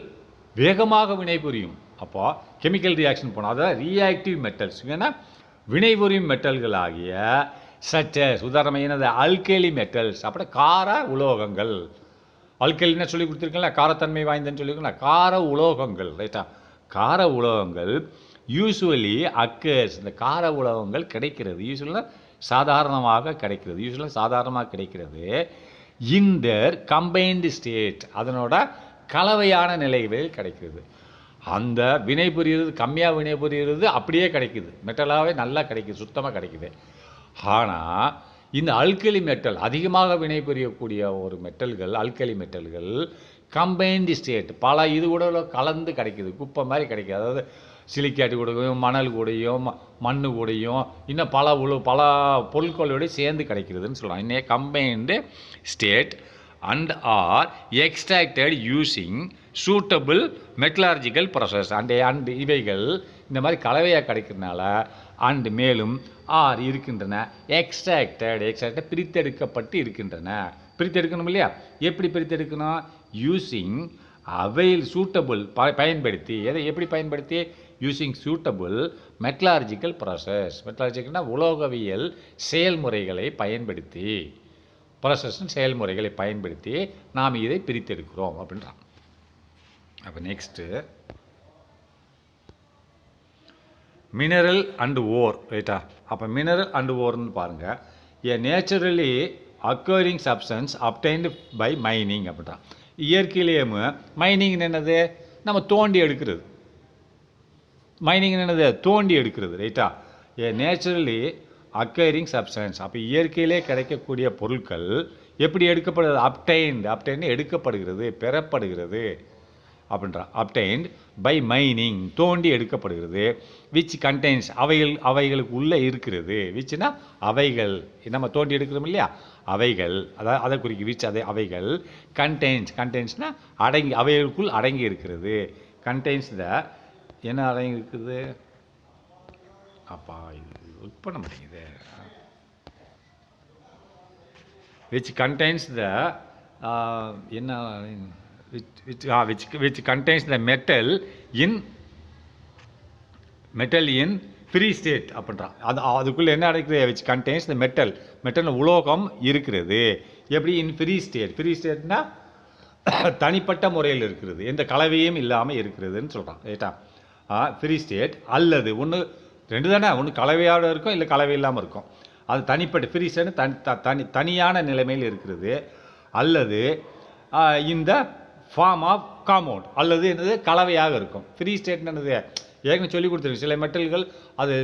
வேகமாக வினைபுரியும். அப்போ கெமிக்கல் ரியாக்ஷன் போனால் அதாவது ரியாக்டிவ் மெட்டல்ஸ். ஏன்னா வினைபுரியும் மெட்டல்கள் ஆகிய சச்சஸ், உதாரணமாக என்னது? அல்கைலி மெட்டல்ஸ். அப்புறம் கார உலோகங்கள். அல்கைலின்னு சொல்லி கொடுத்துருக்கல, காரத்தன்மை வாய்ந்தன்னு சொல்லியிருக்கோம். கார உலோகங்கள். ரைட்டா? கார உலோகங்கள் யூஸ்வலி அக்கர்ஸ், இந்த கார உலோகங்கள் கிடைக்கிறது, யூஸ்வலாக சாதாரணமாக கிடைக்கிறது. இந்த கம்பைன்டு ஸ்டேட், அதனோட கலவையான நிலைகளில் கிடைக்கிறது. அந்த வினை புரிகிறது, கம்மியாக வினை புரிகிறது அப்படியே கிடைக்குது, மெட்டலாகவே நல்லா கிடைக்குது, சுத்தமாக கிடைக்குது. ஆனால் இந்த அல்கலி மெட்டல், அதிகமாக வினை புரியக்கூடிய ஒரு மெட்டல்கள், அல்கலி மெட்டல்கள் கம்பைன்டு ஸ்டேட், பல இது கூட கலந்து கிடைக்குது, குப்பை மாதிரி கிடைக்குது. அதாவது சிலிக்காட்டு கூடையும், மணல் கூடையும், மண்ணு கூடையும், இன்னும் பல பொருட்களோடு சேர்ந்து கிடைக்கிறதுன்னு சொல்லலாம். இன்னும் combined state and are extracted using suitable metallurgical process. And இவைகள் இந்த மாதிரி கலவையாக கிடைக்கிறதுனால அண்டு மேலும் ஆர் இருக்கின்றன, எக்ஸ்ட்ராக்டட் பிரித்தெடுக்கப்பட்டு இருக்கின்றன. பிரித்தெடுக்கணும் இல்லையா? எப்படி பிரித்தெடுக்கணும்? யூஸிங் அவைல் சூட்டபிள் பயன்படுத்தி. எப்படி பயன்படுத்தி? Using suitable metallurgical process. மெட்டலர்ஜிக்கல்னால் உலோகவியல் செயல்முறைகளை பயன்படுத்தி. ப்ராசஸ் செயல்முறைகளை பயன்படுத்தி நாம் இதை பிரித்தெடுக்கிறோம் அப்படின்றான். அப்போ நெக்ஸ்ட்டு மினரல் அண்ட் ஓர், ரைட்டா? அப்போ மினரல் அண்ட் ஓர்னு பாருங்கள், a naturally occurring substance obtained by mining அப்படின்றான். இயற்கையிலேயும் மைனிங் என்னது? நம்ம தோண்டி எடுக்கிறது. மைனிங் என்னது? தோண்டி எடுக்கிறது, ரைட்டா? ஏ நேச்சுரலி அக்வரிங் சப்ஸ்டன்ஸ், அப்போ இயற்கையிலே கிடைக்கக்கூடிய பொருட்கள் எப்படி எடுக்கப்படுகிறது? அப்டைன்டு எடுக்கப்படுகிறது, பெறப்படுகிறது அப்படின்றான். அப்டைன்ட் பை மைனிங், தோண்டி எடுக்கப்படுகிறது. விச் கண்டெய்ன்ஸ், அவைகளுக்கு உள்ளே இருக்கிறது. விச்னா அவைகள், நம்ம தோண்டி எடுக்கிறோம் இல்லையா, அவைகள், அதாவது அதை குறிக்கும். விச் அவைகள் கண்டெய்ன்ஸ்னால் அடங்கி, அவைகளுக்குள் அடங்கி இருக்கிறது. கண்டெய்ன்ஸ் த என்ன அடங்கி இருக்குது? அப்பா இது ஒர்க் பண்ண மாட்டேங்குது. விச் கண்டெய்ன்ஸ் த என்ன which contains the metal in free state அப்படின்றான். அதுக்குள்ளே என்ன அடைக்கிறது? which contains the metal உலோகம் இருக்கிறது. எப்படி? in free stateனா தனிப்பட்ட முறையில் இருக்கிறது, எந்த கலவையும் இல்லாமல் இருக்கிறதுன்னு சொல்கிறான், ரைட்டா? ஃப்ரீ ஸ்டேட் அல்லது ஒன்று ரெண்டு தானே, ஒன்று கலவையோடு இருக்கும், இல்லை கலவை இல்லாமல் இருக்கும். அது தனிப்பட்ட ஃப்ரீ ஸ்டேட் தனியான நிலைமையில் இருக்கிறது. அல்லது இந்த ஃபார்ம் ஆஃப் காம்பவுண்ட், அல்லது என்னது கலவையாக இருக்கும். ஃப்ரீ ஸ்டேட்னு என்னது? ஏற்கனவே சொல்லி கொடுத்துருக்கு. சில மெட்டல்கள் அது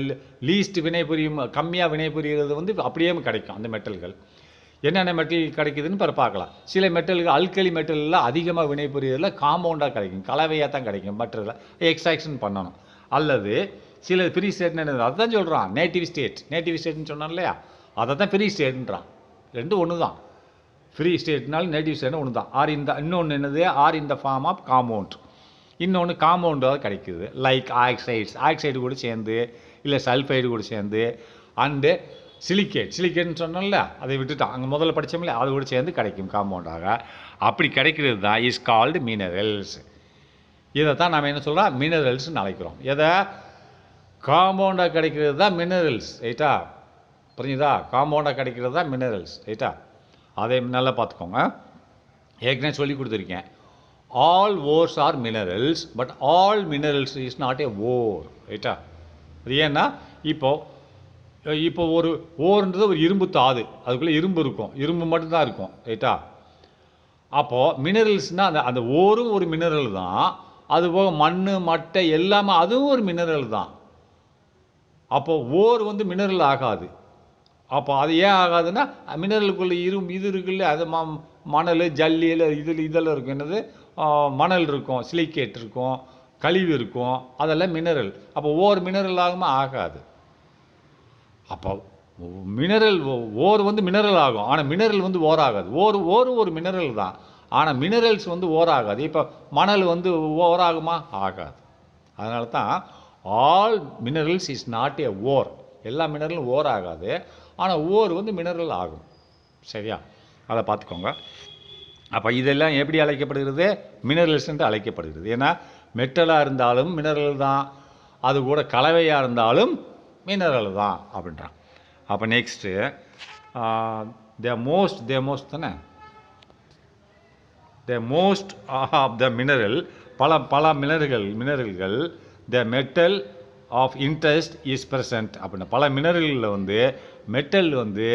லீஸ்ட் வினைபுரியும், கம்மியாக வினைபுரிகிறது வந்து அப்படியே கிடைக்கும். அந்த மெட்டல்கள் என்னென்ன மெட்டல் கிடைக்குதுன்னு பார்க்கலாம். சில மெட்டல்கள் அல்கலி மெட்டலில் அதிகமாக வினைபுரியதில் காம்பவுண்டாக கிடைக்கும், கலவையாக தான் கிடைக்கும். மற்றதில் எக்ஸ்ட்ராக்ஷன் பண்ணணும். அல்லது சில ஃப்ரீ ஸ்டேட்னு என்னது? அதை தான் சொல்கிறான், நேட்டிவ் ஸ்டேட்னு சொன்னான் இல்லையா, அதை தான் ஃப்ரீ ஸ்டேட்ன்றான். ரெண்டும் ஒன்று தான். ஃப்ரீ ஸ்டேட்னாலும் நேட்டிவ் ஸ்டேட்னு ஒன்று தான். இன்னொன்று என்னது? இந்த ஃபார்ம் ஆஃப் காம்பவுண்ட். இன்னொன்று காம்பவுண்டாக கிடைக்குது. லைக் ஆக்சைடு கூட சேர்ந்து, இல்லை சல்ஃபைடு கூட சேர்ந்து, அண்டு சிலிக்கேட்னு சொன்னோம்ல, அதை விட்டுட்டான். அங்கே முதல்ல படித்தோம்ல, அது கூட சேர்ந்து கிடைக்கும் காம்பவுண்டாக. அப்படி கிடைக்கிறது தான் இஸ் கால்டு மினரல்ஸ். இதை தான் நம்ம என்ன சொல்கிறோம்? மினரல்ஸ்னு அழைக்கிறோம். எதை? காம்பவுண்டாக கிடைக்கிறது தான் மினரல்ஸ், ரைட்டா? புரிஞ்சுதா? காம்பவுண்டாக கிடைக்கிறது தான் மினரல்ஸ், ரைட்டா? அதை நல்லா பார்த்துக்கோங்க. ஏற்கனவே சொல்லி கொடுத்துருக்கேன். All ores are minerals, but all minerals is not a ore, ரைட்டா? அது ஏன்னா இப்போ ஒரு ஓர்ன்றது ஒரு இரும்பு தாது, அதுக்குள்ளே இரும்பு இருக்கும், இரும்பு மட்டும்தான் இருக்கும், ரைட்டா? அப்போது மினரல்ஸ்னால் அந்த ஓரும் ஒரு மினரல் தான். அதுபோக மண், மட்டை எல்லாமே அதுவும் ஒரு மினரல் தான். அப்போது ஓர் வந்து மினரல் ஆகாது. அப்போ அது ஏன் ஆகாதுன்னா, மினரலுக்குள்ளே இது இருக்குல்ல, அது மணல், ஜல்லியில் இதெல்லாம் இருக்கும். என்னது? மணல் இருக்கும், சிலிக்கேட் இருக்கும், கழிவு இருக்கும், அதெல்லாம் மினரல். அப்போ ஓர் மினரல் ஆகுமா? ஆகாது. அப்போ ஓர் வந்து மினரல் ஆகும், ஆனால் மினரல் வந்து ஓர் ஆகாது. ஒரு மினரல் தான், ஆனால் மினரல்ஸ் வந்து ஓர் ஆகாது. இப்போ மணல் வந்து ஓர் ஆகுமா? ஆகாது. அதனால தான் all minerals is not a ஓர். எல்லா மினரலும் ஓர் ஆகாது, ஆனால் ஓர் வந்து மினரல் ஆகும். சரியா? அதை பார்த்துக்கோங்க. அப்போ இதெல்லாம் எப்படி அழைக்கப்படுகிறது? மினரல்ஸ் என்று அழைக்கப்படுகிறது. ஏன்னா மெட்டலாக இருந்தாலும் மினரல் தான், அது கூட கலவையாக இருந்தாலும் மினரல் தான் அப்படின்றான். அப்போ நெக்ஸ்ட்டு த மோஸ்ட் தானே, the most of the mineral, பல மினரல்கள் the metal of interest is present அப்படின்னா, பல மினரல்களில் வந்து மெட்டல் வந்து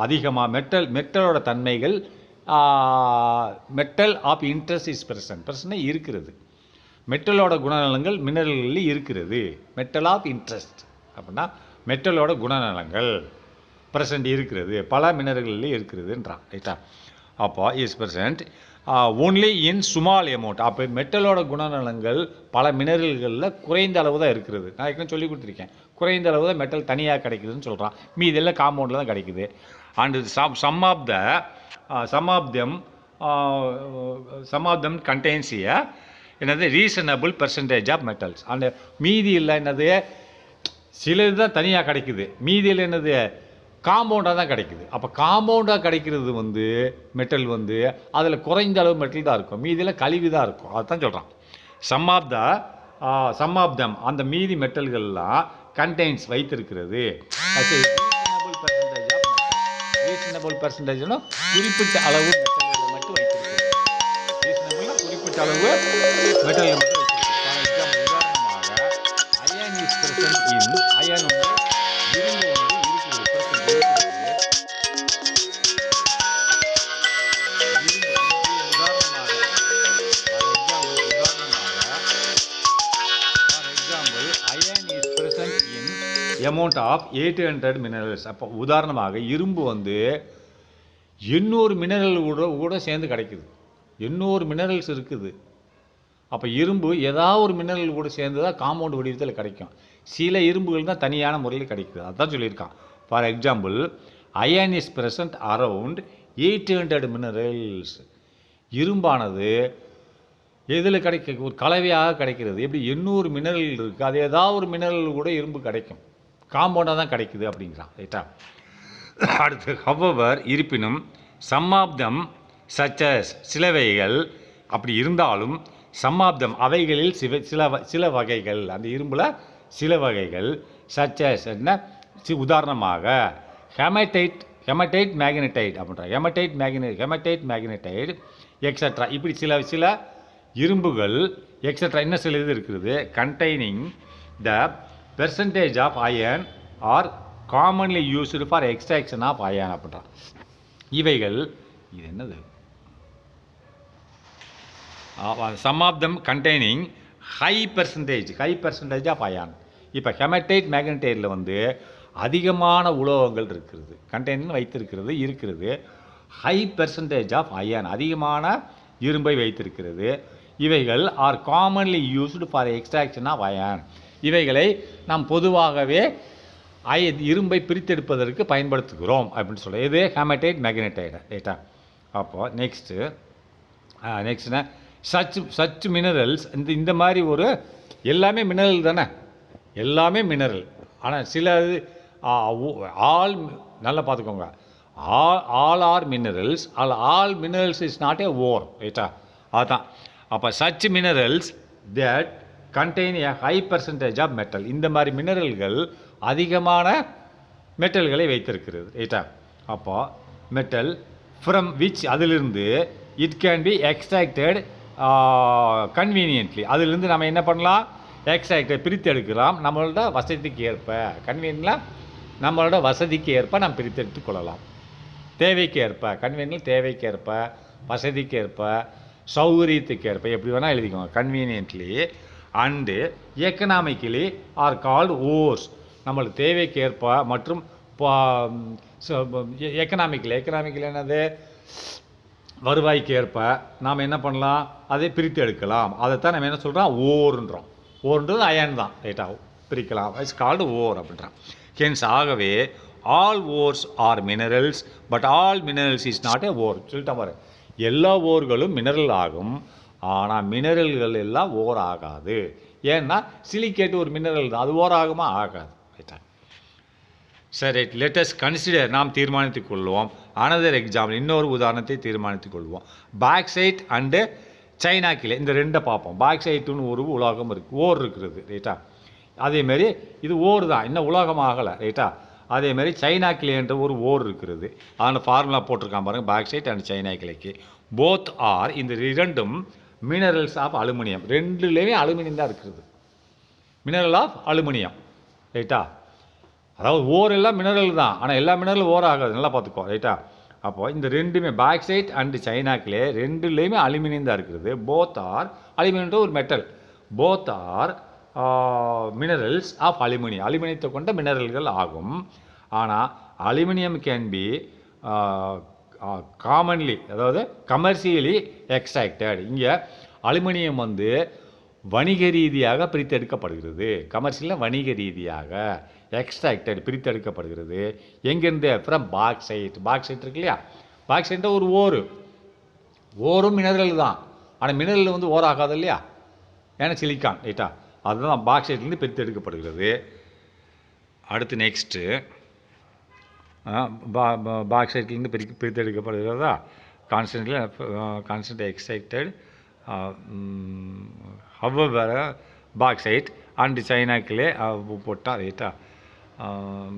அதிகமாக மெட்டலோட தன்மைகள் metal of interest is present இருக்கிறது. மெட்டலோட குணநலங்கள் மினரல்களில் இருக்கிறது. மெட்டல் ஆஃப் இன்ட்ரெஸ்ட் அப்படின்னா மெட்டலோட குணநலங்கள் ப்ரெசன்ட் இருக்கிறது, பல மினரல்களில் இருக்கிறதுன்றான், ரைட்டா? அப்போ is present only in small amount. அப்போ மெட்டலோட குணநலங்கள் பல மினரல்களில் குறைந்த அளவு தான் இருக்கிறது. நான் ஏற்கனவே சொல்லி கொடுத்துருக்கேன், குறைந்த அளவு தான் மெட்டல் தனியாக கிடைக்குதுன்னு சொல்கிறான். மீதெல்லாம் காம்பவுண்டில் தான் கிடைக்குது. And some of them contains என்னது? Reasonable percentage of metals. அந்த மீதியில் என்னது? சிலது தான் தனியாக கிடைக்குது, மீதியில் என்னது? காம்பவுண்டாக தான் கிடைக்குது. அப்போ காம்பவுண்டாக கிடைக்கிறது வந்து மெட்டல் வந்து அதில் குறைந்த அளவு மெட்டல் தான் இருக்கும், மீதியில் கழிவு தான் இருக்கும். அதுதான் சொல்கிறான். சம் ஆஃப் தம் அந்த மீதி மெட்டல்கள்லாம் கண்டெய்ன்ஸ் வைத்திருக்கிறது ரீசனபிள் பெர்சன்டேஜ்னா குறிப்பிட்ட அளவு மெட்டல்களை மட்டும் வைத்திருக்கிறது. ரீசனபிள்னா குறிப்பிட்ட அளவு மெட்டல்களை மட்டும் வைத்திருக்கிறது. ஃபார் எக்ஸாம்பிள் உதாரணமாக iron is present in iron வந்து இரும்பு வந்து இருக்கிறது பிரசன்ட் இருக்கிறது. உதாரணமாக iron is present in amount of 800 minerals. அப்போ உதாரணமாக இரும்பு வந்து 800 மினரல் கூட சேர்ந்து கிடைக்குது. 800 மினரல்ஸ் இருக்குது. அப்போ இரும்பு ஏதாவது ஒரு மினரல் கூட சேர்ந்து தான் காம்பவுண்ட் வடிவத்தில் கிடைக்கும். சில இரும்புகள் தான் தனியான முறையில் கிடைக்குது. அதுதான் சொல்லியிருக்கான். For example iron is present around 800 minerals. இரும்பானது எதில் கிடைக்க ஒரு கலவையாக கிடைக்கிறது. எப்படி 800 மினரல் இருக்குது, அது ஏதாவது ஒரு மினரல் கூட இரும்பு கிடைக்கும், காம்பவுண்டாக தான் கிடைக்குது அப்படிங்கிறான். ரைட்டா. அடுத்து ஹவவர் இருப்பினும் சம் ஆஃப் தம் சச்சஸ் சிலவைகள் அப்படி இருந்தாலும் சம் ஆஃப் தம் அவைகளில் சில வகைகள் அந்த இரும்பில் சில வகைகள் சச்சஸ் என்ன உதாரணமாக ஹெமடைட் மேக்னடைட் அப்படின்ற ஹெமடைட் மேக்னடைட் எக்ஸட்ரா இப்படி சில இரும்புகள் எக்ஸட்ரா என்ன சில இது இருக்குது containing the percentage of iron are commonly used for extraction of iron அப்படின்றான். இவைகள் இது என்னது some of them containing high percentage of iron. இப்போ ஹெமடைட் மேக்னடைட்டில் வந்து அதிகமான உலோகங்கள் இருக்கிறது, கண்டெய்னிங் இருக்கிறது. ஹை பெர்சன்டேஜ் ஆஃப் அயான் அதிகமான இரும்பை வைத்திருக்கிறது. இவைகள் are commonly used for extraction of iron. இவைகளை நாம் பொதுவாகவே இரும்பை பிரித்தெடுப்பதற்கு பயன்படுத்துகிறோம் அப்படின்னு சொல்ல. இது ஹெமடைட் மேக்னடைட். ரைட்டா. அப்போது நெக்ஸ்ட்னா சச் மினரல்ஸ் இந்த மாதிரி ஒரு எல்லாமே மினரல் தானே, எல்லாமே மினரல். ஆனால் சில ஆல் நல்லா பார்த்துக்கோங்க, all are minerals all minerals is not a ore. ரைட்டா. அதுதான். அப்போ such minerals that contain a high percentage of metal. இந்த மாதிரி மினரல்கள் அதிகமான மெட்டல்களை வைத்திருக்கிறது. ரைட்டா. அப்போ மெட்டல் ஃப்ரம் விச் அதிலிருந்து it can be extracted conveniently. அதிலிருந்து நம்ம என்ன பண்ணலாம், எக்ஸ்ட்ராக்டட் பிரித்து எடுக்கலாம். நம்மளோட வசதிக்கு ஏற்ப கன்வீனியன்ட்லாம் நம்மளோட வசதிக்கு ஏற்ப நாம் பிரித்து எடுத்து கொள்ளலாம். தேவைக்கு ஏற்ப கன்வீனியன்ட் தேவைக்கு ஏற்ப வசதிக்கு ஏற்ப சௌகரியத்துக்கு ஏற்ப எப்படி வேணால் எழுதிக்கோங்க. Conveniently and economically are called ores. நம்மளுக்கு தேவைக்கு ஏற்ப மற்றும் எக்கனாமிக்கலி என்னது வருவாய்க்கு ஏற்ப நாம் என்ன பண்ணலாம், அதை பிரித்து எடுக்கலாம். அதைத்தான் நம்ம என்ன சொல்கிறோம், ஓர்ன்றோம். ஓர்ன்றது அயன் தான். ரைட்டாக பிரிக்கலாம். இட்ஸ் கால்டு ஓர் அப்படின்றான். ஹென்ஸ் ஆகவே all ores are minerals but all minerals is not a ore. சொல்லிட்டா பாரு, எல்லா ஓர்களும் மினரல் ஆகும், ஆனால் மினரல்கள் எல்லாம் ஓர் ஆகாது. ஏன்னா சிலிக்கேட் ஒரு மினரல் தான், அது ஓர் ஆகுமா, ஆகாது. ரைட்டா. சரி, லெட்டஸ் கன்சிடர் நாம் தீர்மானித்துக் கொள்வோம். அனதர் எக்ஸாம்பிள் இன்னொரு உதாரணத்தை தீர்மானித்துக் கொள்வோம். பாக்சைட் அண்டு சைனா கிளே இந்த ரெண்டை பார்ப்போம். பாக்சைட்டுன்னு ஒரு உலோகம் இருக்குது, ஓர் இருக்கிறது. ரைட்டா. அதேமாரி இது ஓர் தான், இன்னும் உலோகம் ஆகலை. ரைட்டா. அதேமாரி சைனா கிளேன்ற ஒரு ஓர் இருக்கிறது. அதில் ஃபார்முலா போட்டிருக்கான் பாருங்கள், பாக்சைட் அண்ட் சைனா கிளைக்கு. போத் ஆர் இந்த இரண்டும் மினரல்ஸ் ஆஃப் அலுமினியம். ரெண்டுலேயுமே அலுமினியம் தான் இருக்கிறது, மினரல் ஆஃப் அலுமினியம். ரைட்டா. அதாவது ஓர் எல்லாம் மினரல் தான், ஆனால் எல்லா மினரலும் ஓர் ஆகாது. நல்லா பார்த்துக்கோ. ரைட்டா. அப்போது இந்த ரெண்டுமே பாக்சைட் அண்டு சைனா கிளே ரெண்டுலேயுமே அலுமினியம் தான் இருக்கிறது. போத் ஆர் அலுமினியன்ற ஒரு metal. Both are minerals of aluminium. அலுமினியத்தை கொண்ட மினரல்கள் ஆகும். ஆனால் அலுமினியம் கேன் பி காமன்லி அதாவது கமர்ஷியலி எக்ஸ்ட்ராக்டட். இங்கே அலுமினியம் வந்து வணிக ரீதியாக பிரித்தெடுக்கப்படுகிறது. கமர்ஷியலில் வணிக ரீதியாக எக்ஸ்ட்ராக்டட் பிரித்தெடுக்கப்படுகிறது. எங்கேருந்து, ஃப்ரம் பாக்சைட். பாக்சைட் இருக்கு இல்லையா, பாக்சைட்ன்ற ஒரு ஓரும் மினரல் தான், ஆனால் மினரல் வந்து ஓர் ஆகாது இல்லையா, ஏன்னா சிலிக்கான். ரைட்டா. அதுதான் பாக்சைட்லேருந்து பிரித்தெடுக்கப்படுகிறது. அடுத்து நெக்ஸ்ட்டு பாக்சைட்லேருந்து பிரித்தெடுக்கப்படுகிறதா constant extracted however bauxite and சைனாக்கிலே போட்டால். ரைட்டா.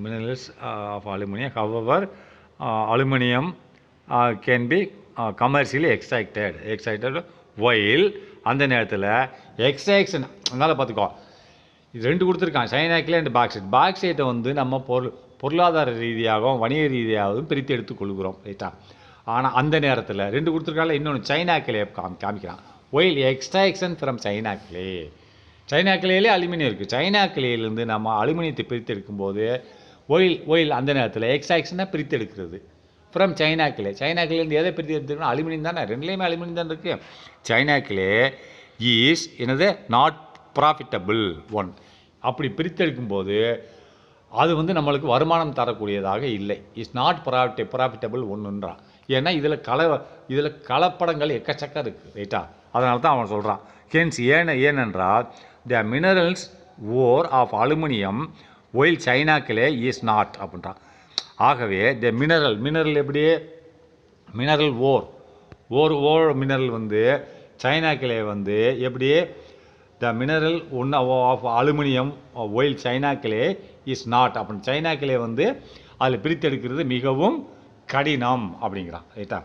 Minerals of aluminium however aluminium can be commercially extracted while அந்த நேரத்தில் எக்ஸ்ட்ராக்ஷன் அதனால் பார்த்துக்கோ இது 2 கொடுத்துருக்கான், சைனாக்கில் அண்ட் பாக்சைட்டை வந்து நம்ம பொருளாதார ரீதியாகவும் வணிக ரீதியாகவும் பிரித்து எடுத்துக்கொள்கிறோம் ரைட்டா. ஆனால் அந்த நேரத்தில் 2 கொடுத்துருக்கால, இன்னொன்று சைனாக்கிலே காமிக்கிறான். ஒயில் எக்ஸ்ட்ராக்ஷன் ஃப்ரம் சைனாக்கிலேயே அலுமினியம் இருக்குது. சைனாக்கிலேருந்து நம்ம அலுமினியத்தை பிரித்து எடுக்கும்போது ஒயில் அந்த நேரத்தில் எக்ஸ்ட்ராக்ஷனை பிரித்து எடுக்கிறது ஃப்ரம் சைனாக்கிலேருந்து எதை பிரித்து எடுத்துக்கணும்? அலுமினியம் தானே, 2லேயுமே அலுமினியம் தான் இருக்குது. சைனாக்கிலே ஈஸ் என்னது நாட் ப்ராஃபிட்டபிள் ஒன். அப்படி பிரித்தெடுக்கும்போது அது வந்து நம்மளுக்கு வருமானம் தரக்கூடியதாக இல்லை. இஸ் நாட் ப்ராஃபிட்டபிள் ஒன்றுன்றான். ஏன்னா இதில் கலப்படங்கள் எக்கச்சக்கம் இருக்குது ரைட்டா. அதனால தான் அவன் சொல்கிறான். ஹென்ஸ் ஏனென்றால் the minerals ore of aluminium while சைனாக்கிலே இஸ் நாட் அப்படின்றான். ஆகவே த மினரல் எப்படி மினரல் ஓர் மினரல் வந்து சைனாக்கிலே வந்து எப்படி the mineral of aluminium while சைனாக்கிலே இஸ் நாட் அப்படின்னு சைனாக்கிலே வந்து அதில் பிரித்தெடுக்கிறது மிகவும் கடினம் அப்படிங்கிறான் ரைட்டா.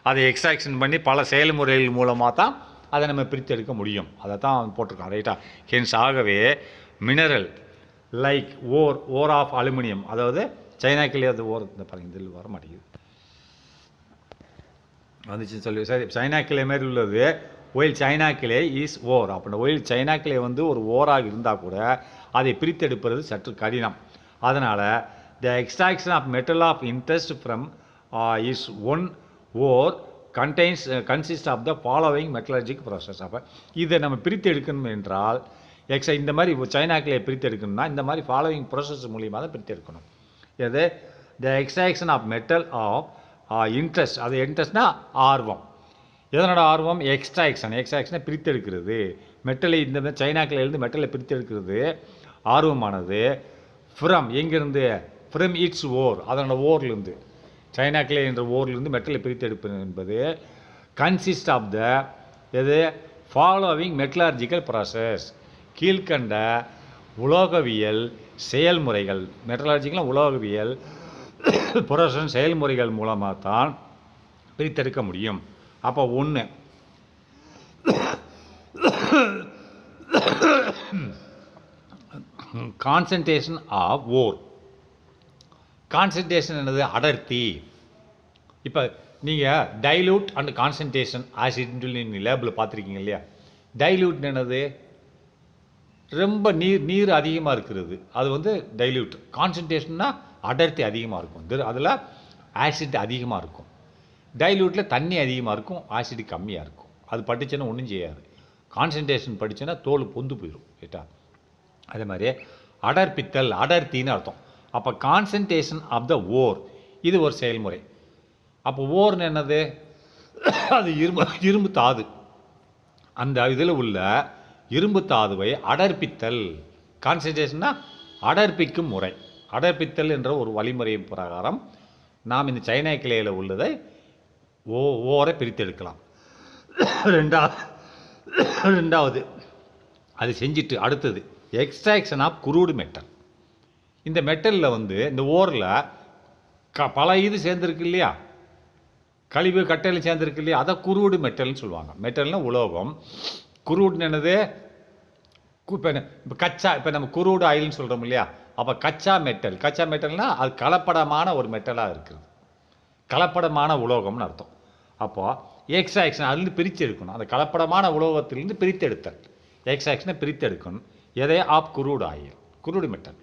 அதை எக்ஸ்ட்ராக்ஷன் பண்ணி பல செயல்முறைகள் மூலமாக தான் அதை நம்ம பிரித்தெடுக்க முடியும். அதை தான் போட்டிருக்கான் ரைட்டா. ஹென்ஸ் ஆகவே mineral like ore of aluminium, அதாவது சைனாக்கிலே அது இந்த பாருங்க இதில் வர மாட்டேங்குது வந்துச்சுன்னு சொல்லி சரி. சைனாக்கிலே மாரி உள்ளது ஒயில் சைனாக்கிலே இஸ் ஓர் அப்படின்னா ஒயில் சைனாக்கிலே வந்து ஒரு ஓராக இருந்தால் கூட அதை பிரித்தெடுப்பது சற்று கடினம். அதனால் the extraction of metal of interest from is one ore consist of the following metallurgic process. அப்போ இதை நம்ம பிரித்து எடுக்கணும் என்றால் இந்த மாதிரி சைனாக்கிலே பிரித்து எடுக்கணும்னா இந்த மாதிரி ஃபாலோவிங் ப்ராசஸ் மூலியமாக தான் பிரித்து எடுக்கணும். எது the extraction of metal of interest. அது இன்ட்ரெஸ்ட்னா ஆர்வம். எதனோட ஆர்வம்? எக்ஸ்ட்ராக்ஷனை பிரித்தெடுக்கிறது. மெட்டலை இந்த சைனாக்கிலேருந்து மெட்டலை பிரித்தெடுக்கிறது ஆர்வமானது. ஃப்ரம் எங்கேருந்து? ஃப்ரம் இட்ஸ் ஓர், அதனோட ஓர்லேருந்து சைனாக்கிலே என்ற ஓர்லேருந்து மெட்டலை பிரித்தெடுப்பது என்பது கன்சிஸ்ட் ஆஃப் த எது ஃபாலோவிங் மெட்டலர்ஜிக்கல் ப்ராசஸ், கீழ்கண்ட உலோகவியல் செயல்முறைகள். மெட்டலர்ஜிக்கல் உலோகவியல் ப்ராசஸ் செயல்முறைகள் மூலமாக தான் பிரித்தெடுக்க முடியும். அப்போ ஒன்று கான்சன்ட்ரேஷன் ஆஃப் ஓர். கான்சன்ட்ரேஷன் என்னது? அடர்த்தி. இப்போ நீங்கள் டைலூட் அண்ட் கான்சன்ட்ரேஷன் ஆசிட்னு சொல்லி நீங்கள் லேபில் பார்த்துருக்கீங்க இல்லையா? டைலூட் என்னது? ரொம்ப நீர் அதிகமாக இருக்கிறது, அது வந்து டைல்யூட். கான்சன்ட்ரேஷன்னா அடர்த்தி அதிகமாக இருக்கும், அதில் ஆசிட் அதிகமாக இருக்கும். டைல்யூட்டில் தண்ணி அதிகமாக இருக்கும், ஆசிட் கம்மியாக இருக்கும். அது படிச்சுன்னா ஒன்றும் செய்யாது. கான்சன்ட்ரேஷன் படிச்சுன்னா தோல் பொந்து போயிடும் ரைட்டா. அதே மாதிரி அடர்ப்பித்தல், அடர்த்தின்னு அர்த்தம். அப்போ கான்சன்ட்ரேஷன் ஆஃப் த ஓர் இது ஒரு செயல்முறை. அப்போ ஓர்னு என்னது? அது இரும்பு தாது. அந்த இதில் உள்ள இரும்பு தாதுவை அடர்ப்பித்தல். கான்சன்ட்ரேஷன்னா அடர்ப்பிக்கும் முறை. அடர்ப்பித்தல் என்ற ஒரு வழிமுறையின் பிரகாரம் நாம் இந்த சைனாக்கிலேயில் உள்ளதை ஓரை பிரித்தெடுக்கலாம். ரெண்டாவது அது செஞ்சுட்டு அடுத்தது எக்ஸ்ட்ராக்ஷன் ஆஃப் குரூடு மெட்டல். இந்த மெட்டலில் வந்து இந்த ஓரில் பல இது சேர்ந்துருக்கு இல்லையா, கழிவு கட்டையில் சேர்ந்துருக்கு இல்லையா, அதை குரூடு மெட்டல்னு சொல்லுவாங்க. மெட்டல்னால் உலோகம். குரூடுன்னு என்னது? இப்போ கச்சா, இப்போ நம்ம குரூடு ஆயில்னு சொல்கிறோம் இல்லையா, அப்போ கச்சா மெட்டல்னால் அது கலப்படமான ஒரு மெட்டலாக இருக்குது, கலப்படமான உலோகம்னு அர்த்தம். அப்போது எக்ஸ்ட்ராக்ஷன் அதுலேருந்து பிரித்து எடுக்கணும். அந்த கலப்படமான உலோகத்திலிருந்து பிரித்து எடுத்தல், எக்ஸ்ட்ராக்ஷனை பிரித்து எடுக்கணும். எதை? Of crude oil, crude metal,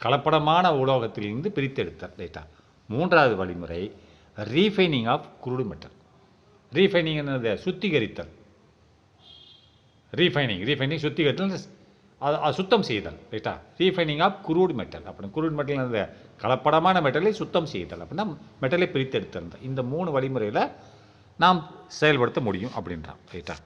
கலப்படமான உலோகத்திலிருந்து பிரித்து எடுத்தல் ரைட்டா. மூன்றாவது வழிமுறை refining of crude metal. Refining என்னது? சுத்திகரித்தல். ரீஃபைனிங் சுத்திகரித்தல், அது சுத்தம் செய்தல் ரைட்டா. ரீஃபைனிங் ஆஃப் குரூடு மெட்டல் அப்படின்னு. குரூடு மெட்டல் என்னது? கலப்படமான மெட்டலை சுத்தம் செய்தல் அப்படின்னா மெட்டலை பிரித்தெடுத்தல். இந்த 3 வழிமுறையில் நாம் செயல்படுத்த முடியும் அப்படின்றான் ரைட்டா.